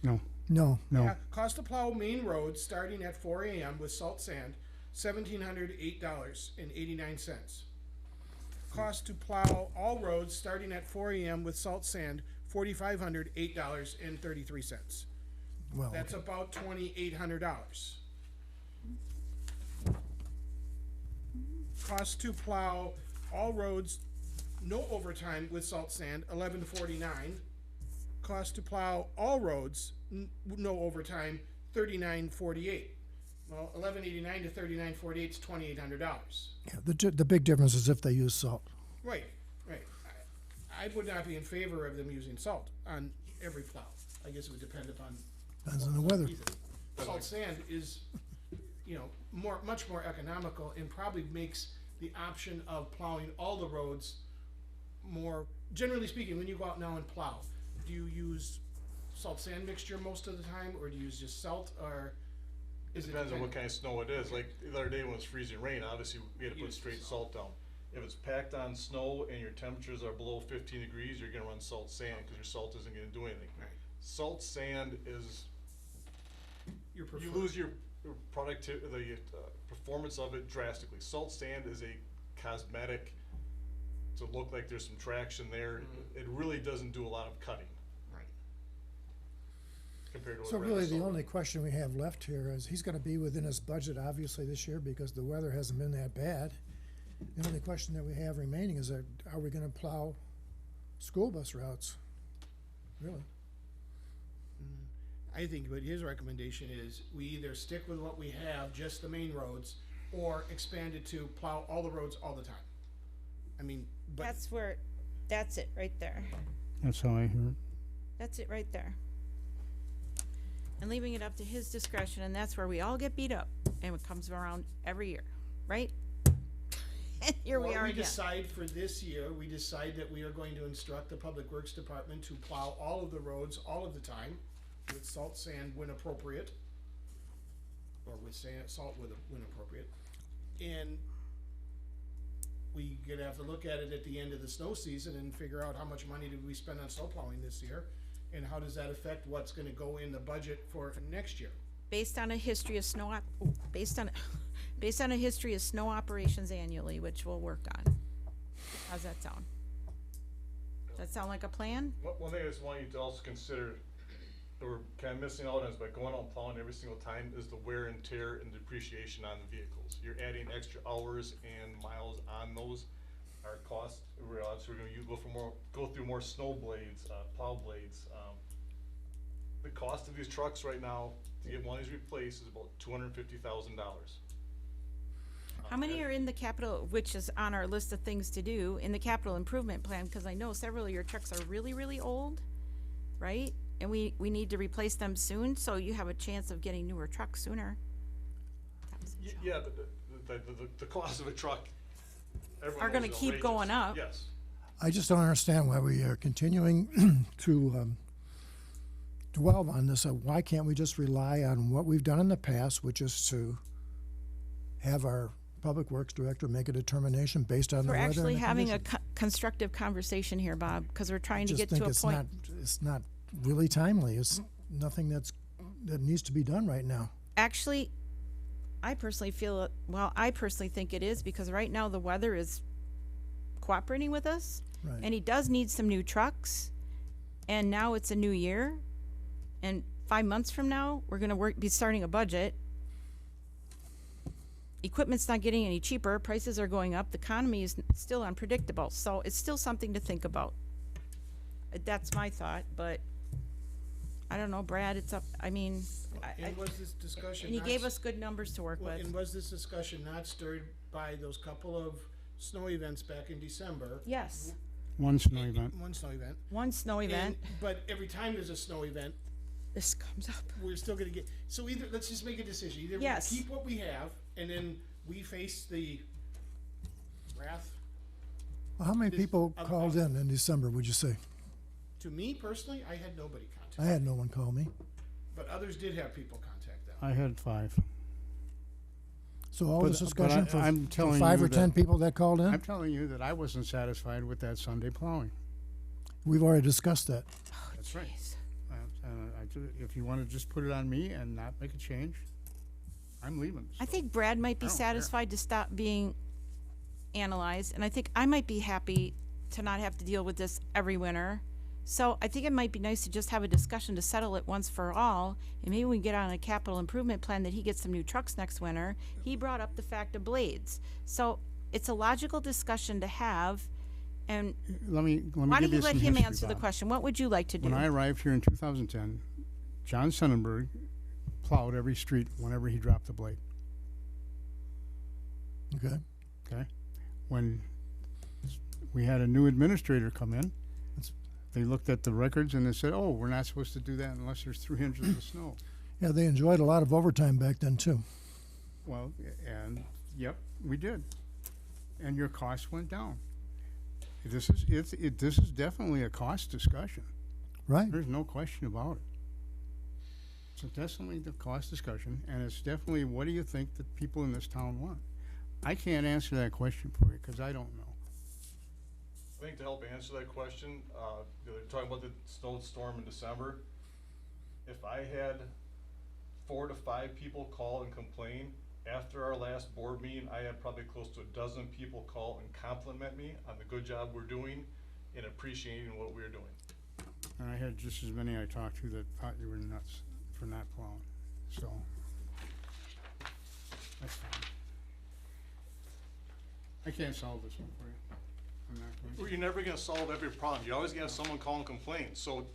Speaker 8: No,
Speaker 4: no,
Speaker 3: Yeah, cost to plow main roads starting at 4 AM with salt sand, $1,708.89. Cost to plow all roads starting at 4 AM with salt sand, $4,508.33.
Speaker 4: well,
Speaker 3: That's about $2,800. Cost to plow all roads, no overtime with salt sand, $11.49. Cost to plow all roads, no overtime, $39.48. Well, $11.89 to $39.48 is $2,800.
Speaker 4: yeah, the big difference is if they use salt.
Speaker 3: Right, right. I would not be in favor of them using salt on every plow. I guess it would depend upon.
Speaker 4: Depends on the weather.
Speaker 3: Salt sand is, much more economical, and probably makes the option of plowing all the roads more, generally speaking, when you go out now and plow, do you use salt sand mixture most of the time, or do you use just salt, or
Speaker 12: It
Speaker 3: is it?
Speaker 12: depends on what
Speaker 3: dependent?
Speaker 12: kind of snow it is. Like the other day when it was freezing rain, obviously we had to put
Speaker 3: Use
Speaker 12: straight
Speaker 3: salt.
Speaker 12: salt down. If it's packed on snow and your temperatures are below 15 degrees, you're gonna run salt sand, cause your salt isn't gonna do anything.
Speaker 3: Right.
Speaker 12: Salt sand is,
Speaker 3: Your
Speaker 12: you
Speaker 3: preferred.
Speaker 12: lose your productivity, the performance of it drastically. Salt sand is a cosmetic to look like there's some traction there. It really doesn't do a lot of cutting
Speaker 3: Right.
Speaker 12: compared to what
Speaker 4: So
Speaker 12: red
Speaker 4: really, the
Speaker 12: salt
Speaker 4: only
Speaker 12: does.
Speaker 4: question we have left here is, he's gonna be within his budget obviously this year, because the weather hasn't been that bad. The only question that we have remaining is, are we gonna plow school bus routes? Really?
Speaker 3: I think what his recommendation is, we either stick with what we have, just the main roads, or expand it to plow all the roads all the time. I mean, but,
Speaker 1: That's it right there.
Speaker 8: That's how I hear it.
Speaker 1: That's it right there. And leaving it up to his discretion, and that's where we all get beat up, and it comes around every year, right? Here we
Speaker 3: or
Speaker 1: are
Speaker 3: we
Speaker 1: again.
Speaker 3: decide for this year, we decide that we are going to instruct the Public Works Department to plow all of the roads all of the time with salt sand when appropriate, or with salt when appropriate. And we could have to look at it at the end of the snow season and figure out how much money did we spend on snow plowing this year, and how does that affect what's gonna go in the budget for next year.
Speaker 1: Based on a history of based on a history of snow operations annually, which we'll work on. How's that sound? Does that sound like a plan?
Speaker 12: One thing I just want you to also consider, that we're kind of missing out on, is by going out and plowing every single time, is the wear and tear and depreciation on the vehicles. You're adding extra hours and miles on those. Our cost, we're obviously gonna go through more snow blades, plow blades. The cost of these trucks right now, to get one of these replaced, is about $250,000.
Speaker 1: How many are in the capital, which is on our list of things to do, in the capital improvement plan? Because I know several of your trucks are really, really old, right? And we need to replace them soon, so you have a chance of getting newer trucks sooner. That was a joke.
Speaker 12: Yeah, the cost of a truck, everyone
Speaker 1: Are gonna
Speaker 12: knows is
Speaker 1: keep going
Speaker 12: outrageous.
Speaker 1: up.
Speaker 12: Yes.
Speaker 4: I just don't understand why we are continuing to dwell on this. Why can't we just rely on what we've done in the past, which is to have our Public Works Director make a determination based on the
Speaker 1: We're
Speaker 4: weather
Speaker 1: actually
Speaker 4: and the
Speaker 1: having a
Speaker 4: conditions?
Speaker 1: constructive conversation here, Bob, because we're trying to
Speaker 4: Just
Speaker 1: get
Speaker 4: think
Speaker 1: to a
Speaker 4: it's
Speaker 1: point.
Speaker 4: It's not really timely. It's nothing that needs to be done right now.
Speaker 1: Actually, I personally think it is, because right now the weather is cooperating with us.
Speaker 4: Right.
Speaker 1: And he does need some new trucks, and now it's a new year, and 5 months from now, we're gonna be starting a budget. Equipment's not getting any cheaper, prices are going up, the economy is still unpredictable, so it's still something to think about. That's my thought, but I don't know, Brad, it's up, I mean,
Speaker 3: And was this discussion
Speaker 1: and he
Speaker 3: not
Speaker 1: gave
Speaker 3: s-
Speaker 1: us good numbers to work
Speaker 3: Well,
Speaker 1: with.
Speaker 3: and was this discussion not stirred by those couple of snow events back in December?
Speaker 1: Yes,
Speaker 8: One snow event.
Speaker 3: One snow event.
Speaker 1: one snow event,
Speaker 3: But every time there's a snow event,
Speaker 1: this comes up.
Speaker 3: we're still gonna get, so either, let's just make a decision, either we
Speaker 1: Yes.
Speaker 3: keep what we have, and then we face the wrath.
Speaker 4: Well, how many
Speaker 3: This-
Speaker 4: people
Speaker 3: of-
Speaker 4: called
Speaker 3: of-
Speaker 4: in December, would you say?
Speaker 3: To me personally, I had nobody contact,
Speaker 4: I had no one call me.
Speaker 3: but others did have people contact them.
Speaker 8: I had 5.
Speaker 4: So all
Speaker 8: But-
Speaker 4: this
Speaker 8: but
Speaker 4: discussion for
Speaker 8: I'm telling
Speaker 4: 5
Speaker 8: you
Speaker 4: or 10
Speaker 8: that-
Speaker 4: people that called in?
Speaker 8: I'm telling you that I wasn't satisfied with that Sunday plowing.
Speaker 4: We've already discussed that.
Speaker 8: That's right.
Speaker 1: Jeez.
Speaker 8: If you want to just put it on me and not make a change, I'm leaving.
Speaker 1: I
Speaker 8: so.
Speaker 1: think Brad might be
Speaker 8: I don't care.
Speaker 1: satisfied to stop being analyzed, and I think I might be happy to not have to deal with this every winter. So I think it might be nice to just have a discussion to settle it once for all, and maybe we can get on a capital improvement plan that he gets some new trucks next winter. He brought up the fact of blades. So it's a logical discussion to have, and
Speaker 8: Let me
Speaker 1: why
Speaker 8: give
Speaker 1: don't you
Speaker 8: you
Speaker 1: let
Speaker 8: some
Speaker 1: him
Speaker 8: history,
Speaker 1: answer the
Speaker 8: Bob.
Speaker 1: question? What would you like to do?
Speaker 8: When I arrived here in 2010, John Sonnenberg plowed every street whenever he dropped the blade.
Speaker 4: Okay.
Speaker 8: Okay? When we had a new administrator come in,
Speaker 4: That's-
Speaker 8: they looked at the records and they said, "Oh, we're not supposed to do that unless there's 3 inches of snow."
Speaker 4: Yeah, they enjoyed a lot of overtime back then too.
Speaker 8: Well, and yep, we did, and your costs went down. This is definitely a cost discussion.
Speaker 4: Right.
Speaker 8: There's no question about it. So definitely the cost discussion, and it's definitely what do you think that people in this town want? I can't answer that question for you because I don't know.
Speaker 12: I think to help answer that question, they're talking about the snowstorm in December. If I had 4 to 5 people call and complain, after our last board meeting, I had probably close to 12 people call and compliment me on the good job we're doing and appreciating what we're doing.
Speaker 8: And I had just as many I talked to that thought you were nuts for not plowing, so that's fine. I can't solve this one for you. I'm not going to.
Speaker 12: Well, you're never gonna solve every problem. You're always gonna have someone call and complain, so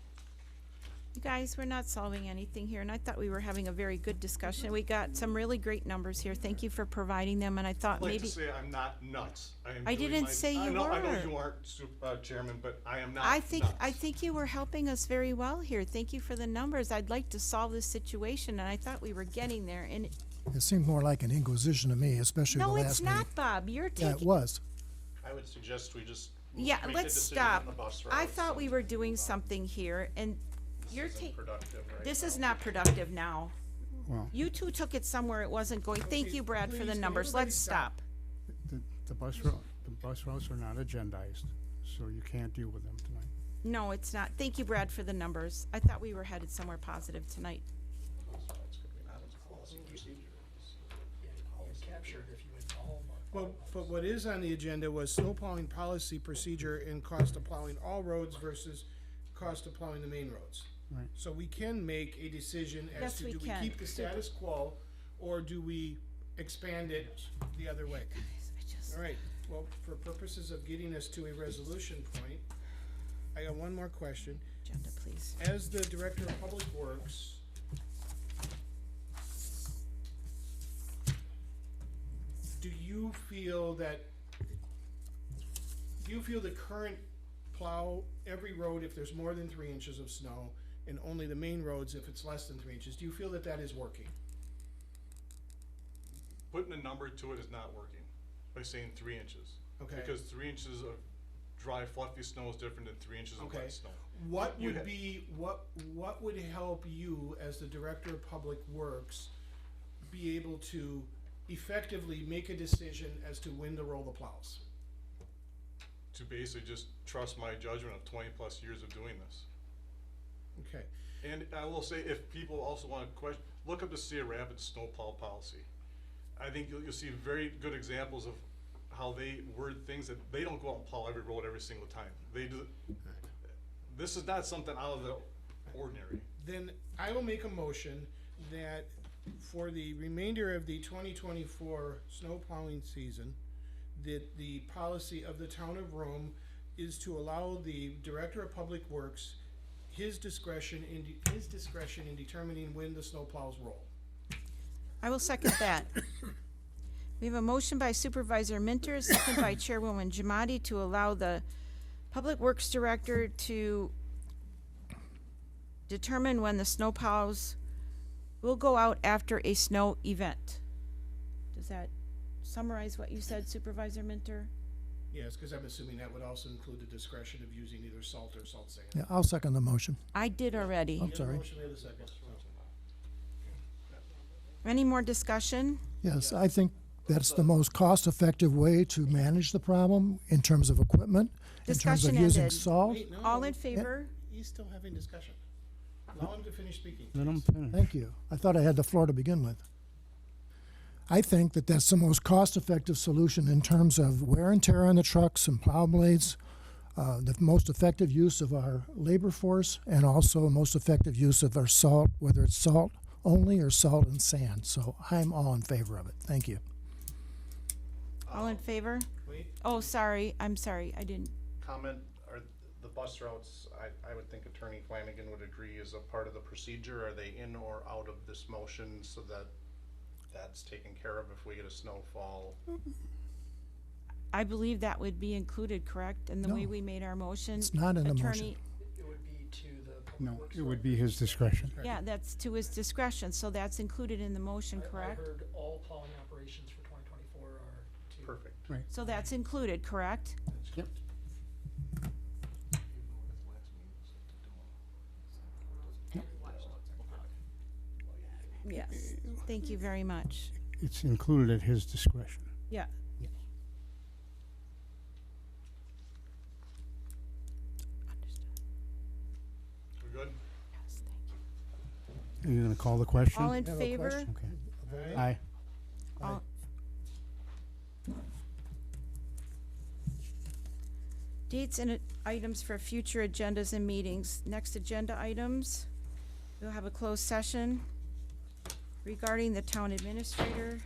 Speaker 1: You guys, we're not solving anything here, and I thought we were having a very good discussion. We got some really great numbers here. Thank you for providing them, and I thought
Speaker 12: I'd like to
Speaker 1: maybe,
Speaker 12: say I'm not nuts. am
Speaker 1: I
Speaker 12: doing
Speaker 1: didn't
Speaker 12: my-
Speaker 1: say
Speaker 12: I
Speaker 1: you
Speaker 12: know
Speaker 1: were.
Speaker 12: you aren't, Chairman, but I am not
Speaker 1: I think
Speaker 12: nuts.
Speaker 1: you were helping us very well here. Thank you for the numbers. I'd like to solve this situation, and I thought we were getting there, and
Speaker 4: It seemed more like an inquisition to me, especially the
Speaker 1: no,
Speaker 4: last
Speaker 1: it's
Speaker 4: meeting.
Speaker 1: not, Bob. You're
Speaker 4: Yeah, it
Speaker 1: taking,
Speaker 4: was.
Speaker 11: I would suggest we just
Speaker 1: yeah,
Speaker 11: make the
Speaker 1: let's
Speaker 11: decision
Speaker 1: stop.
Speaker 11: on the bus
Speaker 1: I
Speaker 11: routes
Speaker 1: thought we
Speaker 11: and
Speaker 1: were doing something here, and you're
Speaker 11: this isn't
Speaker 1: taking,
Speaker 11: productive right
Speaker 1: this
Speaker 11: now.
Speaker 1: is not productive now.
Speaker 8: Well,
Speaker 1: You two took it somewhere it wasn't going. Thank you, Brad, for
Speaker 3: please,
Speaker 1: the
Speaker 3: can
Speaker 1: numbers.
Speaker 3: everybody
Speaker 1: Let's
Speaker 3: stop?
Speaker 1: stop.
Speaker 8: the bus routes are not agendized, so you can't deal with them tonight.
Speaker 1: No, it's not. Thank you, Brad, for the numbers. I thought we were headed somewhere positive tonight.
Speaker 7: Captured if you would all.
Speaker 3: But what is on the agenda was snow plowing policy procedure and cost of plowing all roads versus cost of plowing the main roads.
Speaker 8: Right.
Speaker 3: So we can make a decision as
Speaker 1: Yes,
Speaker 3: to
Speaker 1: we
Speaker 3: do we
Speaker 1: can.
Speaker 3: keep the status quo or do we expand it the other way? All right, well, for purposes of getting us to a resolution point, I got one more question.
Speaker 1: Agenda, please.
Speaker 3: As the Director of Public Works, do you feel the current plow every road if there's more than 3 inches of snow and only the main roads if it's less than 3 inches, do you feel that that is working?
Speaker 12: Putting a number to it is not working by saying 3 inches.
Speaker 3: Okay.
Speaker 12: Because 3 inches of dry fluffy snow is different than 3 inches of
Speaker 3: Okay.
Speaker 12: wet snow.
Speaker 3: What
Speaker 12: You
Speaker 3: would
Speaker 12: ha-
Speaker 3: be, what would help you as the Director of Public Works be able to effectively make a decision as to when to roll the plows?
Speaker 12: To basically just trust my judgment of 20-plus years of doing this.
Speaker 3: Okay,
Speaker 12: And I will say, if people also want to question, look up the Cedar Rapids snowplow policy. I think you'll see very good examples of how they word things that they don't go out and plow every road every single time. They do. This is not something out of the ordinary.
Speaker 3: then I will make a motion that for the remainder of the 2024 snow plowing season, that the policy of the town of Rome is to allow the Director of Public Works his discretion in determining when the snow plows roll.
Speaker 1: I will second that. We have a motion by Supervisor Minter, second by Chairwoman Jamadi, to allow the Public Works Director to determine when the snow plows will go out after a snow event. Does that summarize what you said, Supervisor Minter?
Speaker 3: Yes, because I'm assuming that would also include the discretion of using either salt or salt sand.
Speaker 4: Yeah, I'll second the motion.
Speaker 1: I did already.
Speaker 3: We have a
Speaker 4: sorry.
Speaker 3: motion, we have a second.
Speaker 1: Any more discussion?
Speaker 4: Yes, I think that's the most cost-effective way to manage the problem in terms of equipment, in terms of
Speaker 1: Discussion
Speaker 4: using
Speaker 1: ended.
Speaker 4: salt.
Speaker 3: Wait, no,
Speaker 1: All in favor?
Speaker 3: he's still having discussion. Allow him to finish speaking.
Speaker 8: Let them
Speaker 3: please.
Speaker 8: finish.
Speaker 4: Thank you. I thought I had the floor to begin with. I think that that's the most cost-effective solution in terms of wear and tear on the trucks and plow blades, the most effective use of our labor force, and also most effective use of our salt, whether it's salt only or salt and sand. So I'm all in favor of it. Thank you.
Speaker 1: All in favor?
Speaker 3: Wait,
Speaker 1: Oh, sorry, I'm sorry, I didn't.
Speaker 11: Comment, are the bus routes, I would think Attorney Flanagan would agree, is a part of the procedure. Are they in or out of this motion so that that's taken care of if we get a snowfall?
Speaker 1: I believe that would be included, correct, in the way
Speaker 4: No.
Speaker 1: we made our motion?
Speaker 4: It's not in the motion.
Speaker 1: Attorney-
Speaker 7: It would be to the Public
Speaker 8: No,
Speaker 7: Works
Speaker 8: it would be
Speaker 7: Director.
Speaker 8: his discretion.
Speaker 1: Yeah, that's to his discretion, so that's included in the motion,
Speaker 7: I
Speaker 1: correct?
Speaker 7: heard all plowing operations for 2024 are to.
Speaker 11: Perfect.
Speaker 1: So that's included, correct?
Speaker 8: Yep.
Speaker 1: Yes. Thank you very much.
Speaker 8: It's included at his discretion.
Speaker 1: Yeah.
Speaker 12: We good?
Speaker 8: Are you gonna call the question?
Speaker 1: All in
Speaker 4: Have a
Speaker 1: favor?
Speaker 4: question?
Speaker 8: Okay. Aye.
Speaker 1: All- Dates and items for future agendas and meetings. Next agenda items, we'll have a closed session regarding the town administrator.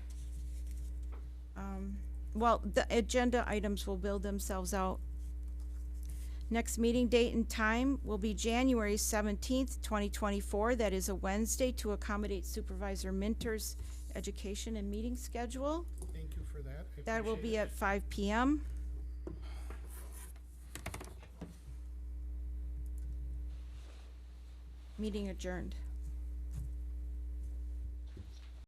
Speaker 1: Well, the agenda items will build themselves out. Next meeting date and time will be January 17th, 2024. That is a Wednesday to accommodate Supervisor Minter's education and meeting schedule.
Speaker 3: Thank you for that. I
Speaker 1: That will
Speaker 3: appreciate
Speaker 1: be
Speaker 3: it.
Speaker 1: at 5 p.m. Meeting adjourned.